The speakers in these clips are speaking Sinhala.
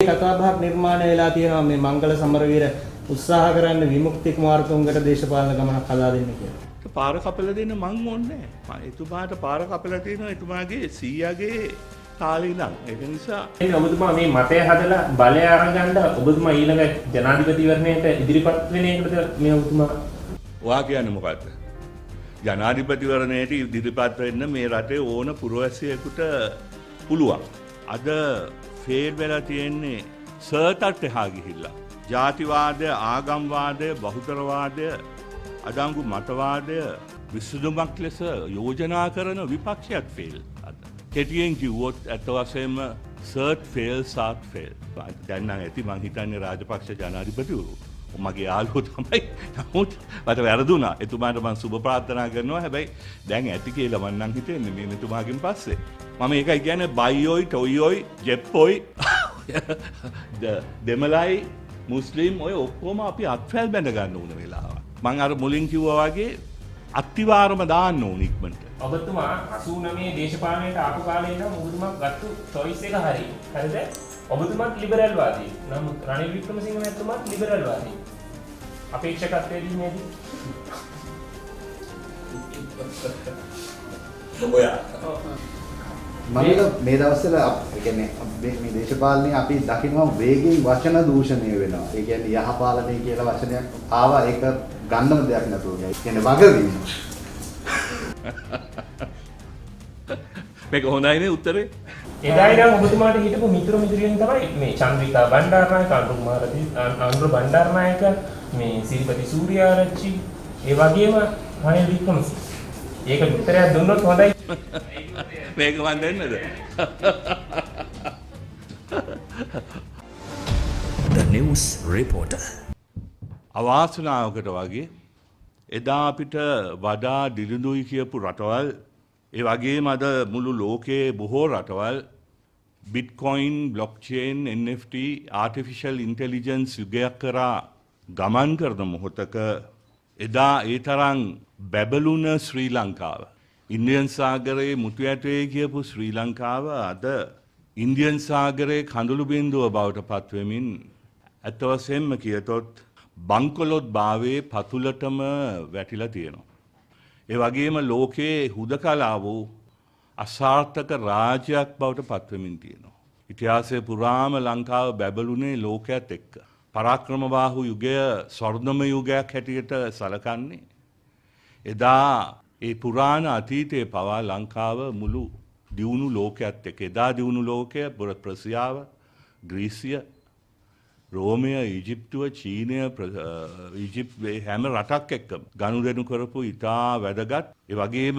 කතාබහක් නිර්මාණය වෙලා තියෙනවා මේ මංගල සමරවීර උත්සාහ කරන්නේ විමුක්ති කුමාරතුංගට දේශපාලන ගමනක් හදා දෙන්න කියලා. පාර කපලා දෙන්න මං ඕනේ නැහැ. එතුමාට පාර කපලා තියෙනවා එතුමාගේ සීයාගේ කාලේ ඉඳන්. ඒක නිසා ඔබතුමා මේ මතය හදලා බලය අරගන්න ඔබතුමා ඊළඟ ජනාධිපතිවරණයට ඉදිරිපත් වෙන එකද මේ ඔබතුමා ඔයා කියන්නේ මොකද්ද? ජනාධිපතිවරණයට ඉදිරිපත් වෙන්න මේ රටේ ඕන පුරවැසියෙකුට පුළුවන්. අද ෆේල් වෙලා තියෙන්නේ සර්ටත් එහා ගිහිල්ලා. ජාතිවාදය, ආගම්වාදය, බහුතරවාදය, අඩංගු මතවාදය විසඳුමක් ලෙස යෝජනා කරන විපක්ෂයක් ෆේල්. කෙටියෙන් කිව්වොත් ඇත්ත වශයෙන්ම සර්ට් ෆේල් සාට් ෆේල්. දැන් නම් ඇති මං හිතන්නේ රාජපක්ෂ ජනාධිපතිවරු. මගේ යාළුවෝ තමයි. නමුත් මට වැරදුනා. එතුමාට මං සුබ ප්‍රාර්ථනා කරනවා. හැබැයි දැන් ඇති කියලා මං නම් හිතන්නේ මේ මෙතුමාගෙන් පස්සේ. මම ඒකයි කියන්නේ බයියොයි, ටොයියොයි, ජෙප්පොයි දෙමළයි, මුස්ලිම් ඔය ඔක්කොම අපි අත්වැල් බැඳ ගන්න ඕන වෙලාව. මං අර මුලින් කිව්වා වගේ අත්තිවාරම දාන්න ඕන ඉක්මනට. ඔබතුමා 89 දේශපාලනයට ආපු කාලේ ඉඳන් ඔබතුමා ගත්ත choice එක හරි. හරිද? ඔබතුමාත් ලිබරල් වාදී. නමුත් රනිල් වික්‍රමසිංහ මහත්මයාත් ලිබරල් වාදී. අපේක්ෂකත්වයේ දීමේදී ඔයා මම මේ දවස්වල ඒ කියන්නේ මේ දේශපාලනේ අපි දකිනවා වේගයෙන් වචන දූෂණය වෙනවා. ඒ කියන්නේ යහපාලනය කියලා වචනයක් ආවා ඒක ගන්නම දෙයක් නැතුව ගියා. ඒ කියන්නේ වගවීම. මේක හොඳයිනේ උත්තරේ. එදා ඉඳන් ඔබතුමාට හිටපු මිතුරියන් තමයි මේ චන්ද්‍රිකා බණ්ඩාරනායක, අනුර බණ්ඩාරනායක, මේ සිරිපති සූර්යාරච්චි, ඒ වගේම රනිල් වික්‍රමසිංහ. ඒක උත්තරයක් දුන්නොත් හොඳයි. මේක මන් දෙන්නද? The News Reporter. අවාසනාවකට වගේ එදා අපිට වඩා දිලිඳුයි කියපු රටවල්, ඒ වගේම අද මුළු ලෝකයේ බොහෝ රටවල් Bitcoin, blockchain, NFT, artificial intelligence යුගයක් කරා ගමන් කරන මොහොතක එදා ඒ තරම් බැබළුන ශ්‍රී ලංකාව, ඉන්දියන් සාගරයේ මුතු ඇටේ කියපු ශ්‍රී ලංකාව අද ඉන්දියන් සාගරයේ කඳුළු බිඳුව බවට පත්වෙමින් ඇත්ත වශයෙන්ම කියතොත් බංකොලොත් භාවයේ පතුලටම වැටිලා තියෙනවා. ඒ වගේම ලෝකයේ හුදකලා වූ අසාර්ථක රාජ්‍යයක් බවට පත්වෙමින් තියෙනවා. ඉතිහාසයේ පුරාම ලංකාව බැබළුනේ ලෝකයේත් එක්ක. පරාක්‍රමබාහු යුගය ස්වර්ණමය යුගයක් හැටියට සැලකන්නේ. එදා ඒ පුරාණ අතීතයේ පවා ලංකාව මුළු දියුණු ලෝකයේත් එක්ක. එදා දියුණු ලෝකය ප්‍රසියාව, ග්‍රීසිය, රෝමය, ඊජිප්තුව, චීනය, ඊජිප්තුවේ හැම රටක් එක්කම ගනුදෙනු කරපු ඉතා වැදගත්, ඒ වගේම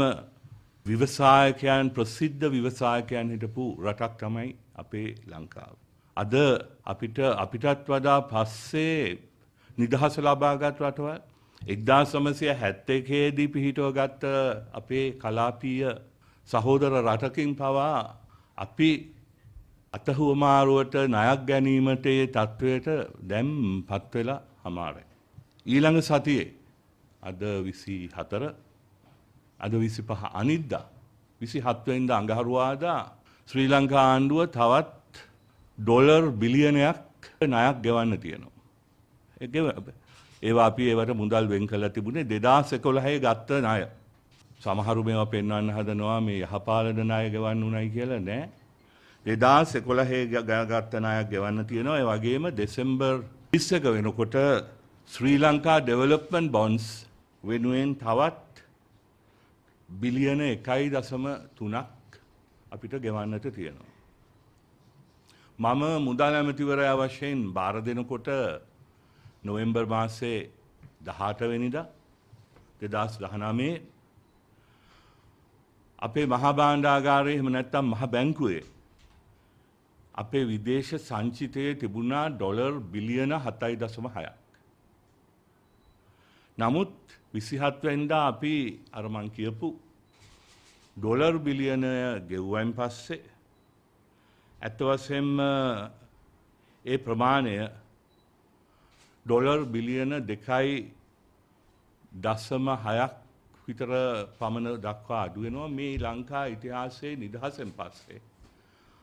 ව්‍යවසායකයන්, ප්‍රසිද්ධ ව්‍යවසායකයන් හිටපු රටක් තමයි අපේ ලංකාව. අද අපිටත් වඩා පස්සේ නිදහස ලබාගත් රටවල් 1971 දී පිහිටව ගත්ත අපේ කලාපීය සහෝදර රටකින් පවා අපි අතහුවමාරුවට ණයක් ගැනීමට ඒ තත්වයට දැන් පත් වෙලා හමාරයි. ඊළඟ සතියේ අද 24 අද 25 අනිද්දා 27 වෙනිදා අඟහරුවාදා ශ්‍රී ලංකා ආණ්ඩුව තවත් ඩොලර් බිලියනයක් ණයක් ගෙවන්න තියෙනවා. ඒවා අපි ඒවට මුදල් වෙන් කරලා තිබුණේ 2011 ගත්ත ණය. සමහරු මේවා පෙන්වන්න හදනවා මේ යහපාලන ණය ගෙවන්න උනායි කියලා නෑ. 2011 ගත්ත ණයක් ගෙවන්න තියෙනවා. ඒ වගේම දෙසැම්බර් 20 වෙනකොට ශ්‍රී ලංකා ඩෙවලොප්මන්ට් බොන්ඩ්ස් වෙනුවෙන් තවත් බිලියන 1.3ක් අපිට ගෙවන්නට තියෙනවා. මම මුදල් ඇමතිවරයා වශයෙන් බාර දෙනකොට නොවැම්බර් මාසයේ 18 වෙනිදා 2019 අපේ මහා භාණ්ඩාගාරයේ එහෙම නැත්නම් මහ බැංකුවේ අපේ විදේශ සංචිතයේ තිබුණා ඩොලර් බිලියන 7.6ක්. නමුත් 27 වෙනිදා අපි අර මං කියපු ඩොලර් බිලියනය ගෙවුවෙන් පස්සේ ඇත්ත වශයෙන්ම ඒ ප්‍රමාණය ඩොලර් බිලියන 2.6ක් විතර පමණ දක්වා අඩු වෙනවා. මේ ලංකා ඉතිහාසයේ නිදහසෙන් පස්සේ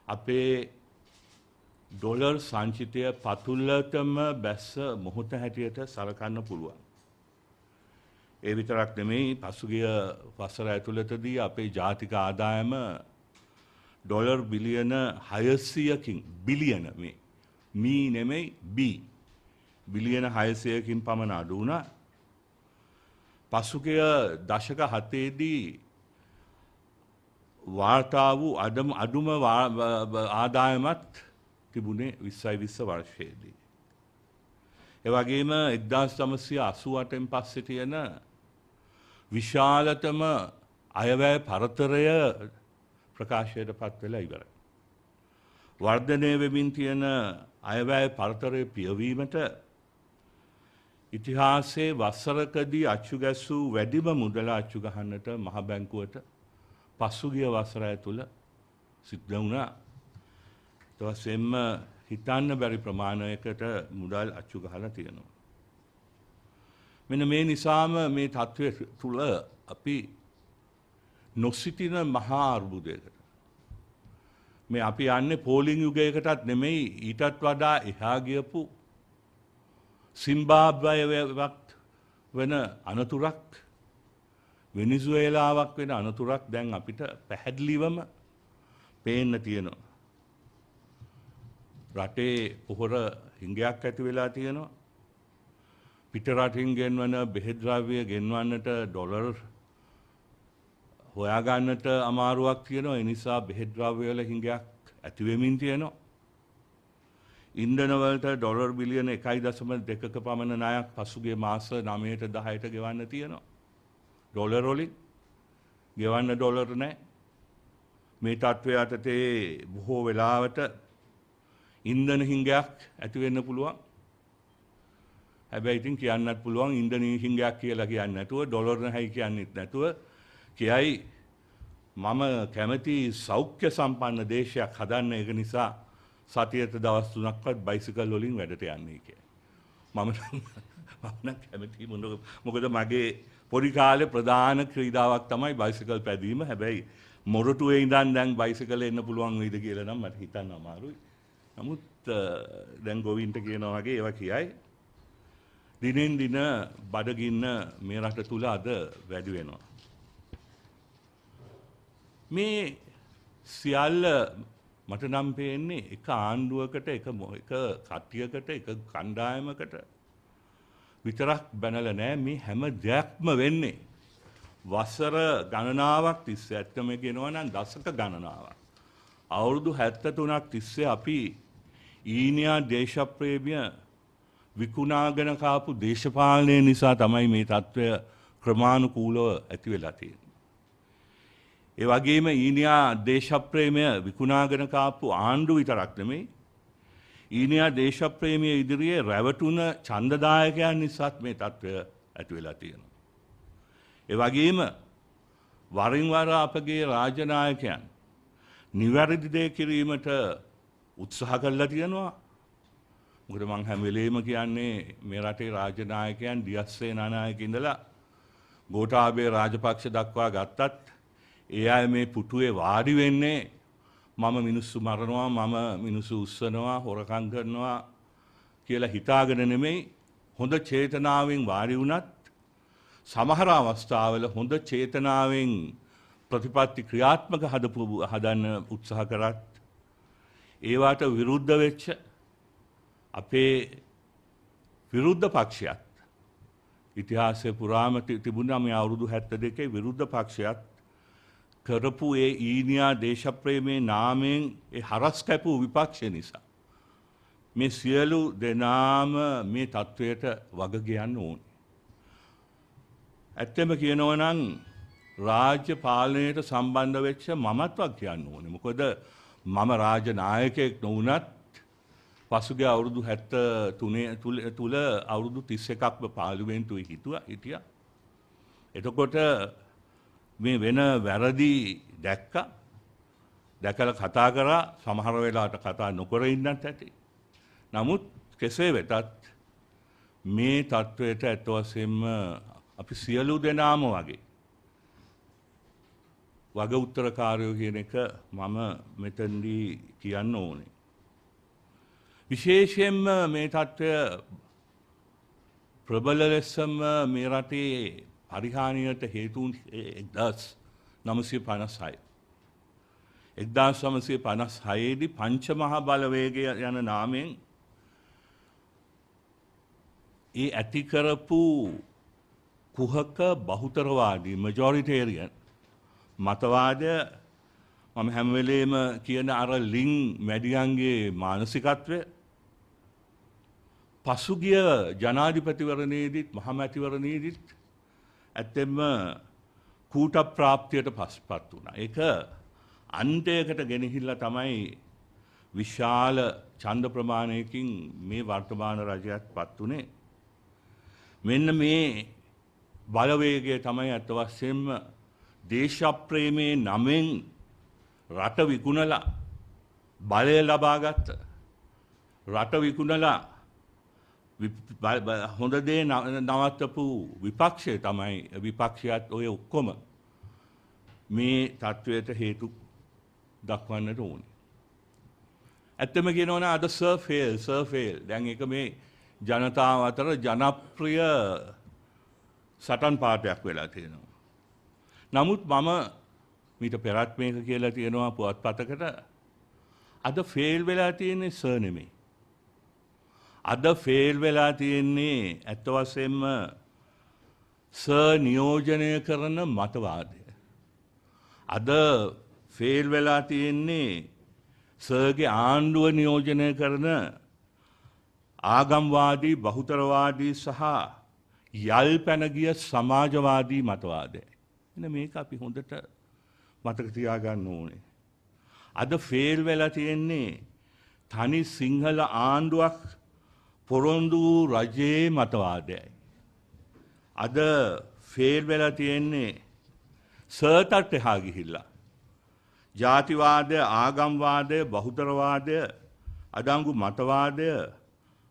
අපේ ඩොලර් සංචිතය පතුල්ලටම බැස්ස මොහොත හැටියට සලකන්න පුළුවන්. ඒ විතරක් නෙමෙයි පසුගිය වසර ඇතුළතදී අපේ ජාතික ආදායම ඩොලර් බිලියන 600කින් බිලියන මේ නෙමෙයි බී බිලියන 600කින් පමණ අඩු වුණා. පසුගිය දශක 7ේදී වාර්තා වූ අඩුම ආදායමත් තිබුණේ 2020 වර්ෂයේදී. ඒ වගේම 1988න් පස්සේ තියෙන විශාලතම අයවැය පරතරය ප්‍රකාශයට පත් වෙලා ඉවරයි. වර්ධනය වෙමින් තියෙන අයවැය පරතරය පියවීමට ඉතිහාසයේ වසරකදී අච්චු ගැසූ වැඩිම මුදල අච්චු ගහන්නට මහ බැංකුවට පසුගිය වසර ඇතුළ සිද්ධ වුණා. ඊට පස්සෙම හිතන්න බැරි ප්‍රමාණයකට මුදල් අච්චු ගහලා තියෙනවා. මෙන්න මේ නිසාම මේ තත්ත්වය තුළ අපි නොසිටින මහා අර්බුදයකට මේ අපි යන්නේ පෝලිං යුගයකටත් නෙමෙයි ඊටත් වඩා එහා ගියපු සිම්බාබ්වේවත් වෙන අනතුරක් වෙනිසුවේලාවක් වෙන අනතුරක් දැන් අපිට පැහැදිලිවම පේන්න තියෙනවා. රටේ පොහොර හිඟයක් ඇති වෙලා තියෙනවා. පිට රටින් ගෙන්වන බෙහෙත් ද්‍රව්‍ය ගෙන්වන්නට ඩොලර් හොයාගන්නට අමාරුවක් තියෙනවා. ඒ නිසා බෙහෙත් ද්‍රව්‍ය වල හිඟයක් ඇති වෙමින් තියෙනවා. ඉන්ධන වලට ඩොලර් බිලියන 1.2ක පමණ ණයක් පසුගිය මාස 9ට 10ට ගෙවන්න තියෙනවා. ඩොලර් වලින් ගෙවන්න ඩොලර් නැහැ. මේ තත්ත්වය යටතේ බොහෝ වෙලාවට ඉන්ධන හිඟයක් ඇති වෙන්න පුළුවන්. හැබැයි ඉතින් කියන්නත් පුළුවන් ඉන්ධන හිඟයක් කියලා කියන්නේ නැතුව ඩොලර් නැහැයි කියන්නේත් නැතුව කියයි මම කැමති සෞඛ්‍ය සම්පන්න දේශයක් හදන්න ඒක නිසා සතියට දවස් 3ක්වත් බයිසිකල් වලින් වැඩට යන්නේ කියලා. මම නම් කැමති මොකද මගේ පොඩි කාලේ ප්‍රධාන ක්‍රීඩාවක් තමයි බයිසිකල් පැදීම. හැබැයි මොරටුවේ ඉඳන් දැන් බයිසිකල් එන්න පුළුවන් වෙයිද කියලා නම් මට හිතන්න අමාරුයි. නමුත් දැන් ගොවින්ට කියනවා වගේ ඒවා කියයි. දිනෙන් දින බඩගින්න මේ රට තුල අද වැඩි වෙනවා. මේ සියල්ල මට නම් පේන්නේ එක ආණ්ඩුවකට එක කට්ටියකට එක කණ්ඩායමකට විතරක් බැනලා නෑ මේ හැම දෙයක්ම වෙන්නේ වසර ගණනාවක් තිස්සේ. ඇත්තම කියනවා නම් දශක ගණනාවක් අවුරුදු 73ක් තිස්සේ අපි ඊනියා දේශප්‍රේමිය විකුණාගෙන කාපු දේශපාලනය නිසා තමයි මේ තත්ත්වය ක්‍රමානුකූලව ඇති වෙලා තියෙන්නේ. ඒ වගේම ඊනියා දේශප්‍රේමය විකුණාගෙන කාපු ආණ්ඩු විතරක් නෙමෙයි ඊනියා දේශප්‍රේමය ඉදිරියේ රැවටුණ ඡන්දදායකයන් නිසාත් මේ තත්ත්වය ඇති වෙලා තියෙනවා. ඒ වගේම වරින් වර අපගේ රාජනායකයන් නිවැරදි දේ කිරීමට උත්සාහ කළා තියෙනවා. මොකද මං හැම වෙලේම කියන්නේ මේ රටේ රාජනායකයන් දියස්සේ නානායක ඉඳලා ගෝඨාභය රාජපක්ෂ දක්වා ගත්තත් ඒ අය මේ පුටුවේ වාඩි වෙන්නේ මම මිනිස්සු මරනවා මම මිනිස්සු උස්සනවා හොරකම් කරනවා කියලා හිතාගෙන නෙමෙයි හොඳ චේතනාවෙන් වාඩි වුණත් සමහර අවස්ථාවල හොඳ චේතනාවෙන් ප්‍රතිපත්ති ක්‍රියාත්මක හදන්න උත්සාහ කරත් ඒවට විරුද්ධ වෙච්ච අපේ විරුද්ධ පක්ෂයත් ඉතිහාසයේ පුරාම තිබුණා මේ අවුරුදු 72 විරුද්ධ පක්ෂයත් කරපු ඒ ඊනියා දේශප්‍රේමයේ නාමයෙන් ඒ හරස් කැපු විපක්ෂ නිසා මේ සියලු දෙනාම මේ තත්වයට වග කියන්න ඕනේ. ඇත්තම කියනවා නම් රාජ්‍ය පාලනයට සම්බන්ධ වෙච්ච මමත් වක් කියන්න ඕනේ. මොකද මම රාජ්‍ය නායකයෙක් නොවුනත් පසුගිය අවුරුදු 73 තුල අවුරුදු 31ක්ම පාර්ලිමේන්තුවේ හිටියා. එතකොට මේ වෙන වැරදි දැකලා කතා කරා සමහර වෙලාවට කතා නොකර ඉන්නත් ඇති. නමුත් කෙසේ වෙතත් මේ තත්වයට ඇත්ත වශයෙන්ම අපි සියලු දෙනාම වගේ උත්තරකාරයෝ කියන එක මම මෙතනදී කියන්න ඕනේ. විශේෂයෙන්ම මේ තත්ත්වය ප්‍රබල ලෙසම මේ රටේ පරිහානියට හේතුන් 1956. 1956 දී පංචමහා බලවේගය යන නාමයෙන් ඒ ඇති කරපු කුහක බහුතරවාදී majoritarian මතවාදය මම හැම වෙලේම කියන අර ලිං මැඩියන්ගේ මානසිකත්වය පසුගිය ජනාධිපතිවරණයේදීත් මහමැතිවරණයේදීත් ඇත්තෙන්ම කූට ප්‍රාප්තියට පස්පත් වුණා. ඒක අන්තයකට ගෙනහිල්ලා තමයි විශාල ඡන්ද ප්‍රමාණයකින් මේ වර්තමාන රජයත් පත් උනේ. මෙන්න මේ බලවේගය තමයි අත් වශයෙන්ම දේශප්‍රේමයේ නමෙන් රට විකුණලා බලය ලබාගත්ත රට විකුණලා හොඳ දේ නවත්තපු විපක්ෂය තමයි විපක්ෂයත් ඔය ඔක්කොම මේ තත්ත්වයට හේතු දක්වන්නට ඕනේ. ඇත්තම කියනවා නම් අද සර් ෆේල් දැන් ඒක මේ ජනතාව අතර ජනප්‍රිය සටන් පාඨයක් වෙලා තියෙනවා. නමුත් මම මීට පෙරත් මේක කියලා තියෙනවා පුවත්පතකට අද ෆේල් වෙලා තියෙන්නේ සර් නෙමෙයි. අද ෆේල් වෙලා තියෙන්නේ ඇත්ත වශයෙන්ම සර් නියෝජනය කරන මතවාදය. අද ෆේල් වෙලා තියෙන්නේ සර්ගේ ආණ්ඩුව නියෝජනය කරන ආගම්වාදී බහුතරවාදී සහ යල් පැන ගිය සමාජවාදී මතවාදය. එන්න මේක අපි හොඳට මතක තියාගන්න ඕනේ. අද ෆේල් වෙලා තියෙන්නේ තනි සිංහල ආණ්ඩුවක් පොරොන්දු රජයේ මතවාදයයි. අද ෆේල් වෙලා තියෙන්නේ සර්ටත් එහා ගිහිල්ලා ජාතිවාදය, ආගම්වාදය, බහුතරවාදය, අඩංගු මතවාදය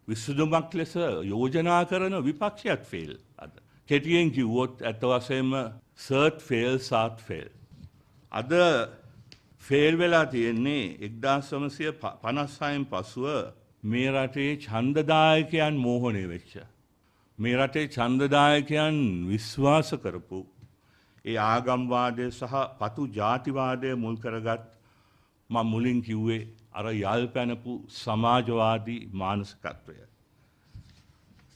විසඳුමක් ලෙස යෝජනා කරන විපක්ෂයක් ෆේල්. අද කෙටියෙන් කිව්වොත් ඇත්ත වශයෙන්ම සර්ට් ෆේල් සාත් ෆේල්. අද ෆේල් වෙලා තියෙන්නේ 1956න් පසුව මේ රටේ ඡන්දදායකයන් මෝහණය වෙච්ච. මේ රටේ ඡන්දදායකයන් විශ්වාස කරපු ඒ ආගම්වාදය සහ පතු ජාතිවාදය මුල් කරගත් මම මුලින් කිව්වේ අර යල් පැනපු සමාජවාදී මානසිකත්වය.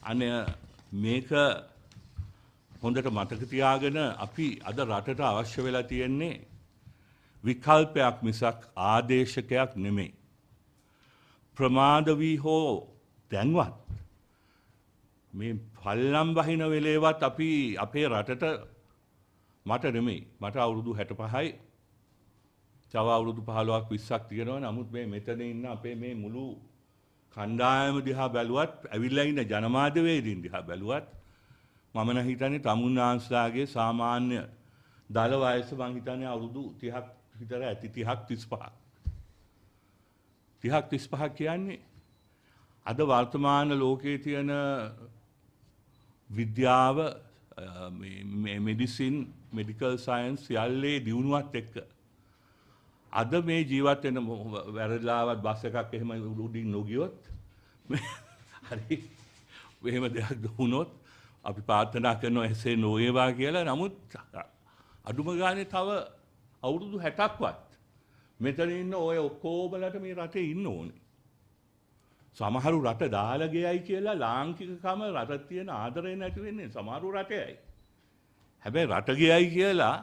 අනේ මේක හොඳට මතක තියාගෙන අපි අද රටට අවශ්‍ය වෙලා තියෙන්නේ විකල්පයක් මිසක් ආදේශකයක් නෙමෙයි. ප්‍රමාද වී හෝ දැන්වත් මේ පල්ලම් බහින වෙලේවත් අපි අපේ රටට මට නෙමෙයි මට අවුරුදු 65යි තව අවුරුදු 15ක් 20ක් තියෙනවා. නමුත් මේ මෙතන ඉන්න අපේ මේ මුළු කණ්ඩායම දිහා බැලුවත් ඇවිල්ලා ඉන්න ජනමාධ්‍යවේදීන් දිහා බැලුවත් මම නම් හිතන්නේ තමුන්නාන්සලාගේ සාමාන්‍ය දල වයස මං හිතන්නේ අවුරුදු 30ක් විතර ඇති 30ක් 35ක් කියන්නේ අද වර්තමාන ලෝකයේ තියෙන විද්‍යාව මෙඩිසින් මෙඩිකල් සයන්ස් යල්ලේ දියුණුවත් එක්ක අද මේ ජීවත් වෙන වැරදිලාවත් බස් එකක් එහෙම උඩින් නොගියොත් හරි එහෙම දෙයක් වුණොත් අපි ප්‍රාර්ථනා කරනවා එසේ නොවේවා කියලා. නමුත් අඩුම ගානේ තව අවුරුදු 60ක්වත් මෙතන ඉන්න ඔය ඔක්කොමලට මේ රටේ ඉන්න ඕනේ. සමහරු රට දාලා ගියයි කියලා ලාංකිකකම රට තියෙන ආදරේ නැති වෙන්නේ සමහරු රටේයි. හැබැයි රට ගියයි කියලා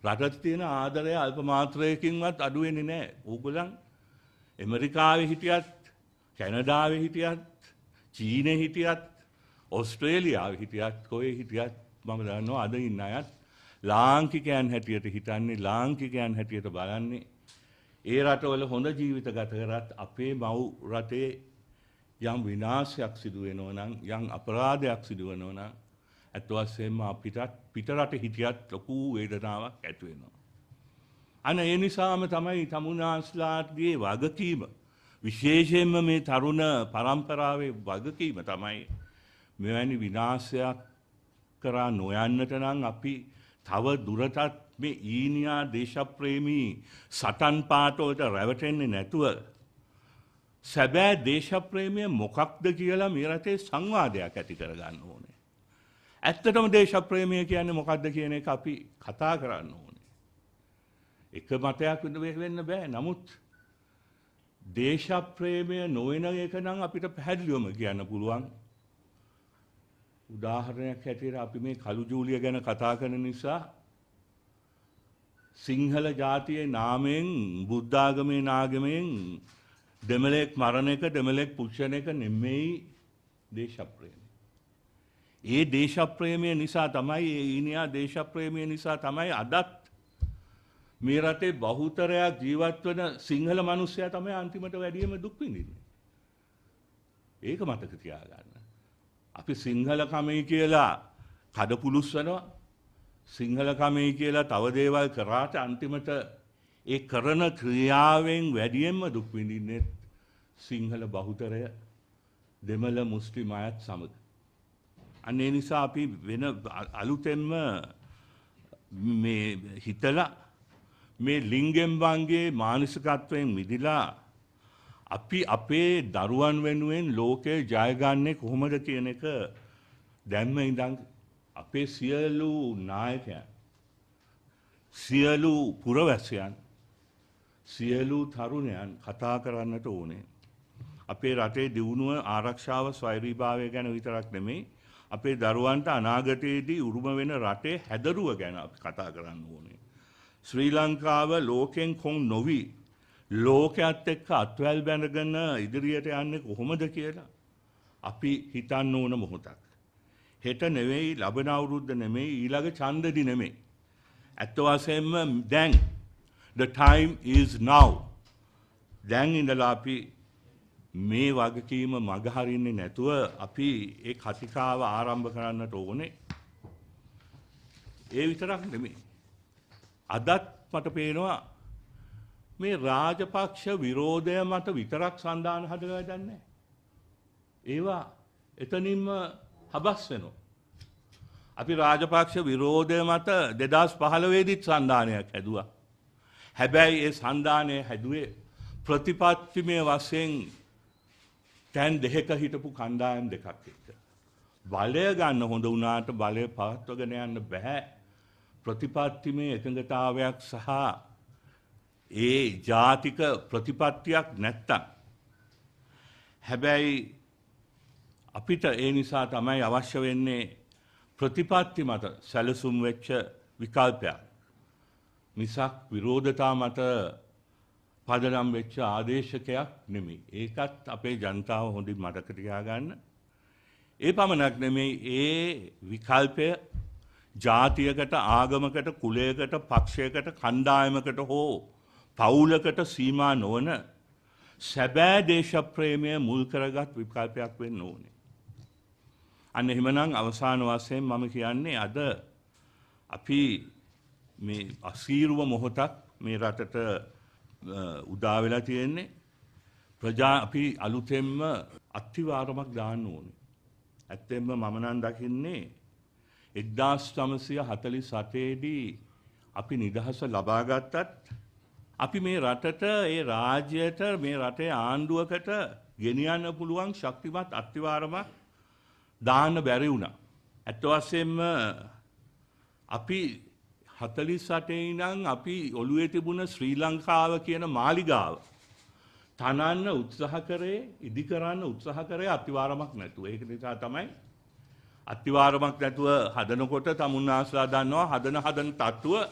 රටට තියෙන ආදරය අල්ප මාත්‍රයකින්වත් අඩු වෙන්නේ නැහැ. ඕගොල්ලන් ඇමරිකාවේ හිටියත්, කැනඩාවේ හිටියත්, චීනේ හිටියත්, ඕස්ට්‍රේලියාවේ හිටියත්, කොහේ හිටියත් මම දන්නවා අද ඉන්න අයත් ලාංකිකයන් හැටියට හිතන්නේ, ලාංකිකයන් හැටියට බලන්නේ. ඒ රටවල හොඳ ජීවිත ගත කරත් අපේ මව් රටේ යම් විනාශයක් සිදු වෙනවා නම්, යම් අපරාධයක් සිදු වෙනවා නම් ඇත්ත වශයෙන්ම පිටරට හිටියත් ලොකු වේදනාවක් ඇති වෙනවා. අන්න ඒ නිසාම තමයි තමුන්නාන්සලාගේ වගකීම, විශේෂයෙන්ම මේ තරුණ පරම්පරාවේ වගකීම තමයි මෙවැනි විනාශයක් කරා නොයන්නට නම් අපි තව දුරටත් මේ ඊනියා දේශප්‍රේමී සටන් පාට වලට රැවටෙන්නේ නැතුව සැබෑ දේශප්‍රේමය මොකක්ද කියලා මේ රටේ සංවාදයක් ඇති කරගන්න ඕනේ. ඇත්තටම දේශප්‍රේමය කියන්නේ මොකක්ද කියන එක අපි කතා කරන්න ඕනේ. එක මතයක් වෙන්න බෑ. නමුත් දේශප්‍රේමය නොවන එක නම් අපිට පැහැදිලිවම කියන්න පුළුවන්. උදාහරණයක් හැටියට අපි මේ කළු ජූලිය ගැන කතා කරන නිසා සිංහල ජාතියේ නාමයෙන් බුද්ධාගමේ නාගමෙන් දෙමළෙක් මරණ එක දෙමළෙක් පුච්චන එක නෙමෙයි දේශප්‍රේමය. ඒ දේශප්‍රේමය නිසා තමයි ඒ ඊනියා දේශප්‍රේමය නිසා තමයි අදත් මේ රටේ බහුතරයක් ජීවත් වෙන සිංහල මිනිස්සයා තමයි අන්තිමට වැඩිම දුක් විඳින්නේ. ඒක මතක තියාගන්න. අපි සිංහල කමයි කියලා කඩපුලුස්සනවා. සිංහල කමයි කියලා තව දේවල් කරාට අන්තිමට ඒ කරන ක්‍රියාවෙන් වැඩියෙන්ම දුක් විඳින්නේ සිංහල බහුතරය දෙමළ මුස්ලිම් අයත් සමග. අන්න ඒ නිසා අපි වෙන අලුතෙන්ම මේ හිතලා මේ ලිංගෙන් වංගේ මානසිකත්වයෙන් මිදිලා අපි අපේ දරුවන් වෙනුවෙන් ලෝකේ ජය ගන්නේ කොහොමද කියන එක දැන්ම ඉඳන් අපේ සියලු නායකයන් සියලු පුරවැසියන් සියලු තරුණයන් කතා කරන්නට ඕනේ. අපේ රටේ දියුණුව ආරක්ෂාව ස්වෛරීභාවය ගැන විතරක් නෙමෙයි අපේ දරුවන්ට අනාගතයේදී උරුම වෙන රටේ හැදරුව ගැන අපි කතා කරන්න ඕනේ. ශ්‍රී ලංකාව ලෝකෙන් කොන් නොවි ලෝකයේත් එක්ක අත්වැල් බැඳගෙන ඉදිරියට යන්නේ කොහොමද කියලා අපි හිතන්න ඕන මොහොතක්. හෙට නෙවෙයි ලබන අවුරුද්ද නෙවෙයි ඊළඟ ඡන්දෙදි නෙවෙයි. ඇත්ත වශයෙන්ම දැන් the time is now. දැන් ඉඳලා අපි මේ වගකීම මගහරින්නේ නැතුව අපි ඒ කතිකාව ආරම්භ කරන්නට ඕනේ. ඒ විතරක් නෙමෙයි. අදත් මට පේනවා මේ රාජපක්ෂ විරෝධය මත විතරක් සන්දාන හදලා දන්නේ. ඒවා එතනින්ම හබස් වෙනවා. අපි රාජපක්ෂ විරෝධය මත 2015 දිත් සන්දානයක් හැදුවා. හැබැයි ඒ සන්දානය හැදුවේ ප්‍රතිපත්තිමය වශයෙන් තැන් දෙකක හිටපු කණ්ඩායම් දෙකක් එක්ක. බලය ගන්න හොඳ වුණාට බලය පවත්වගෙන යන්න බෑ. ප්‍රතිපත්තිමය එකඟතාවයක් සහ ඒ ජාතික ප්‍රතිපත්තියක් නැත්තම්. හැබැයි අපිට ඒ නිසා තමයි අවශ්‍ය වෙන්නේ ප්‍රතිපත්ති මත සැලසුම් වෙච්ච විකල්පයක්. මිසක් විරෝධතා මත පදනම් වෙච්ච ආදේශකයක් නෙමෙයි. ඒකත් අපේ ජනතාව හොඳින් මතක තියාගන්න. ඒ පමණක් නෙමෙයි ඒ විකල්පය ජාතියකට ආගමකට කුලයකට පක්ෂයකට කණ්ඩායමකට හෝ පවුලකට සීමා නොවන සැබෑ දේශප්‍රේමය මුල් කරගත් විකල්පයක් වෙන්න ඕනේ. අන්න එහෙමනම් අවසාන වශයෙන් මම කියන්නේ අද අපි මේ අසීරුව මොහොතක් මේ රටට උදා වෙලා තියෙන්නේ. අපි අලුතෙන්ම අත්තිවාරමක් දාන්න ඕනේ. ඇත්තෙන්ම මම නම් දකින්නේ 1947 දී අපි නිදහස ලබා ගත්තත් අපි මේ රටට ඒ රාජ්‍යයට මේ රටේ ආණ්ඩුවකට ගෙනියන්න පුළුවන් ශක්තිමත් අත්තිවාරමක් දාන්න බැරි වුණා. ඇත්ත වශයෙන්ම අපි 48 ඉඳන් අපි ඔළුවේ තිබුණ ශ්‍රී ලංකාව කියන මාලිගාව තනන්න උත්සාහ කරේ ඉදි කරන්න උත්සාහ කරේ අත්තිවාරමක් නැතුව. ඒක නිසා තමයි අත්තිවාරමක් නැතුව හදනකොට තමුන්නාස්ලා දන්නවා හදන තට්ටුව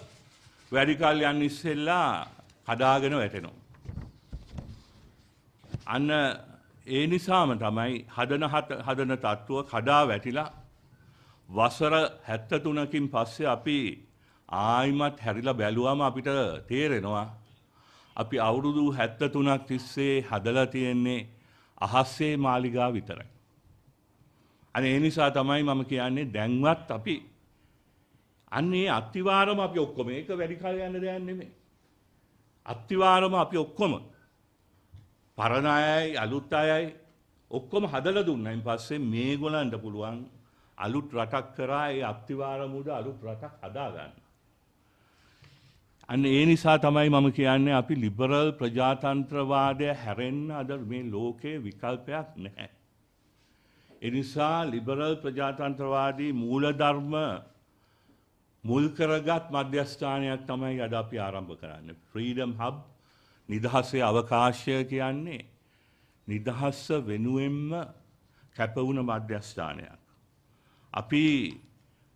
වැඩි කල් යන්න ඉස්සෙල්ලා හදාගෙන වැටෙනවා. අන්න ඒ නිසාම තමයි හදන තට්ටුව කඩා වැටිලා වසර 73කින් පස්සේ අපි ආයිමත් හැරිලා බැලුවම අපිට තේරෙනවා අපි අවුරුදු 73ක් තිස්සේ හදලා තියෙන්නේ අහස්සේ මාලිගා විතරයි. අනේ ඒ නිසා තමයි මම කියන්නේ දැන්වත් අපි අන්නේ අත්තිවාරම අපි ඔක්කොම ඒක වැඩි කාලයක් යන්න දෙයක් නෙමෙයි. අත්තිවාරම අපි ඔක්කොම පරණ අයයි අලුත් අයයි ඔක්කොම හදලා දුන්නායින් පස්සේ මේගොල්ලන්ට පුළුවන් අලුත් රටක් කරා ඒ අත්තිවාරම උඩ අලුත් රටක් හදා ගන්න. අන්න ඒ නිසා තමයි මම කියන්නේ අපි ලිබරල් ප්‍රජාතන්ත්‍රවාදය හැරෙන්න අද මේ ලෝකයේ විකල්පයක් නැහැ. ඒ නිසා ලිබරල් ප්‍රජාතන්ත්‍රවාදී මූලධර්ම මුල් කරගත් මධ්‍යස්ථානයක් තමයි අද අපි ආරම්භ කරන්නේ. ෆ්‍රීඩම් හබ් නිදහසේ අවකාශය කියන්නේ නිදහස වෙනුවෙන්ම කැප වුණ මධ්‍යස්ථානයක්. අපි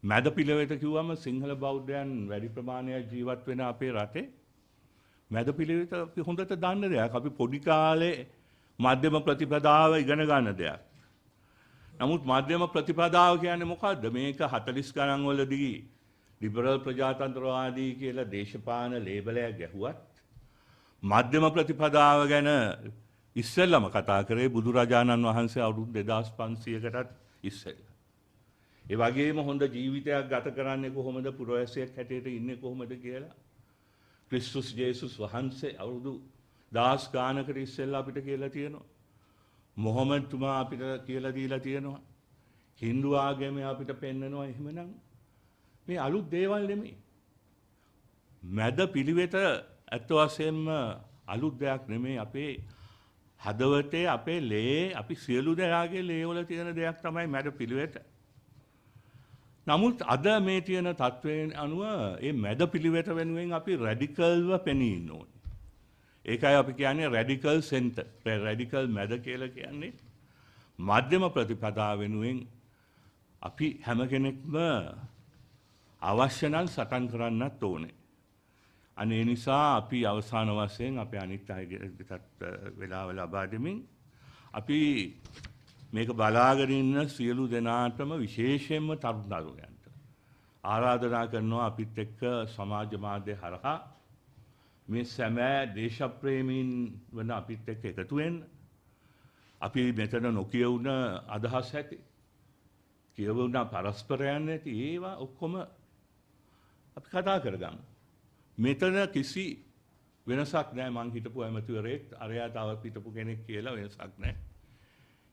මැද පිළිවෙත කිව්වම සිංහල බෞද්ධයන් වැඩි ප්‍රමාණයක් ජීවත් වෙන අපේ රටේ මැද පිළිවෙත අපි හොඳට දන්න දෙයක්. අපි පොඩි කාලේ මධ්‍යම ප්‍රතිපදාව ඉගෙන ගන්න දෙයක්. නමුත් මධ්‍යම ප්‍රතිපදාව කියන්නේ මොකද්ද? මේක 40 ගණන් වලදී ලිබරල් ප්‍රජාතන්ත්‍රවාදී කියලා දේශපාලන ලේබලයක් ගැහුවත් මධ්‍යම ප්‍රතිපදාව ගැන ඉස්සෙල්ලම කතා කරේ බුදුරජාණන් වහන්සේ අවුරුදු 2500කටත් ඉස්සෙල්ලා. ඒ වගේම හොඳ ජීවිතයක් ගත කරන්නේ කොහොමද, පුරවැසියෙක් හැටියට ඉන්නේ කොහොමද කියලා ක්‍රිස්තුස් ජේසුස් වහන්සේ අවුරුදු 10 ගානකට ඉස්සෙල්ලා අපිට කියලා තියෙනවා. මොහොමඩ් තුමා අපිට කියලා දීලා තියෙනවා. හින්දු ආගමේ අපිට පෙන්නනවා. එහෙමනම් මේ අලුත් දේවල් නෙමෙයි. මැද පිළිවෙත අත් වශයෙන්ම අලුත් දෙයක් නෙමෙයි. අපේ හදවතේ අපේ ලේ අපි සියලු දෙනාගේ ලේ වල තියෙන දෙයක් තමයි මැද පිළිවෙත. නමුත් අද මේ තියෙන තත්වයෙන් අනුව මේ මැද පිළිවෙත වෙනුවෙන් අපි රැඩිකල්ව පෙනී ඉන්න ඕනේ. ඒකයි අපි කියන්නේ රැඩිකල් සෙන්ටර්. රැඩිකල් මැද කියලා කියන්නේ මධ්‍යම ප්‍රතිපදාව වෙනුවෙන් අපි හැම කෙනෙක්ම අවශ්‍ය නම් සටන් කරන්නත් ඕනේ. අනේ නිසා අපි අවසාන වශයෙන් අපේ අනිත් අයටත් වෙලාව ලබා දෙමින් අපි මේක බලාගෙන ඉන්න සියලු දෙනාටම විශේෂයෙන්ම තරුණ දරුවන්ට ආරාධනා කරනවා අපිත් එක්ක සමාජ මාධ්‍ය හරහා මේ සෑම දේශප්‍රේමීන් වන අපිත් එක්ක එකතු වෙන්න. අපි මෙතන නොකියවුන අදහස් ඇති, කියවුන පරස්පරයන් ඇති, ඒවා ඔක්කොම අපි කතා කරගමු. මෙතන කිසි වෙනසක් නැහැ. මං හිතපු ඇමතිවරයෙක් අරයා තව හිටපු කෙනෙක් කියලා වෙනසක් නැහැ.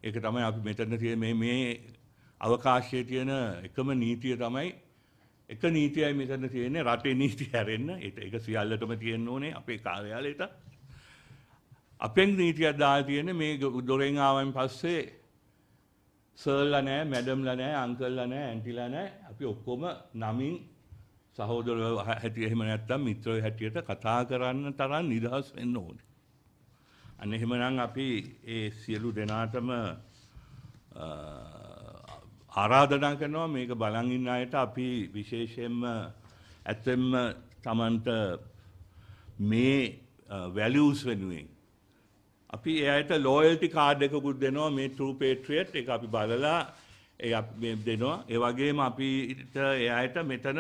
ඒක තමයි අපි මෙතන තියෙන මේ අවකාශයේ තියෙන එකම නීතිය තමයි, එක නීතියයි මෙතන තියෙන්නේ, රටේ නීතිය හැරෙන්න. ඒක සියල්ලටම තියෙන්න ඕනේ අපේ කාර්යාලයට. අපෙන් නීතියක් දාලා තියෙන්නේ මේ දොරෙන් ආවන් පස්සේ සර්ලා නැහැ, මැඩම්ලා නැහැ, අංකල්ලා නැහැ, ඇන්ටිලා නැහැ. අපි ඔක්කොම නමින් සහෝදරයෝ හැටියට එහෙම නැත්නම් මිත්‍රයෝ හැටියට කතා කරන්න තරම් නිදහස් වෙන්න ඕනේ. අන්න එහෙමනම් අපි ඒ සියලු දෙනාටම ආරාධනා කරනවා මේක බලන් ඉන්න අයට. අපි විශේෂයෙන්ම ඇත්තෙන්ම Tamanට මේ වැලියුස් වෙනුවෙන් අපි එයාට ලොයල්ටි කාඩ් එකකුත් දෙනවා. මේ True Patriot එක අපි බලලා ඒ අපි දෙනවා. ඒ වගේම අපිට එයාට මෙතන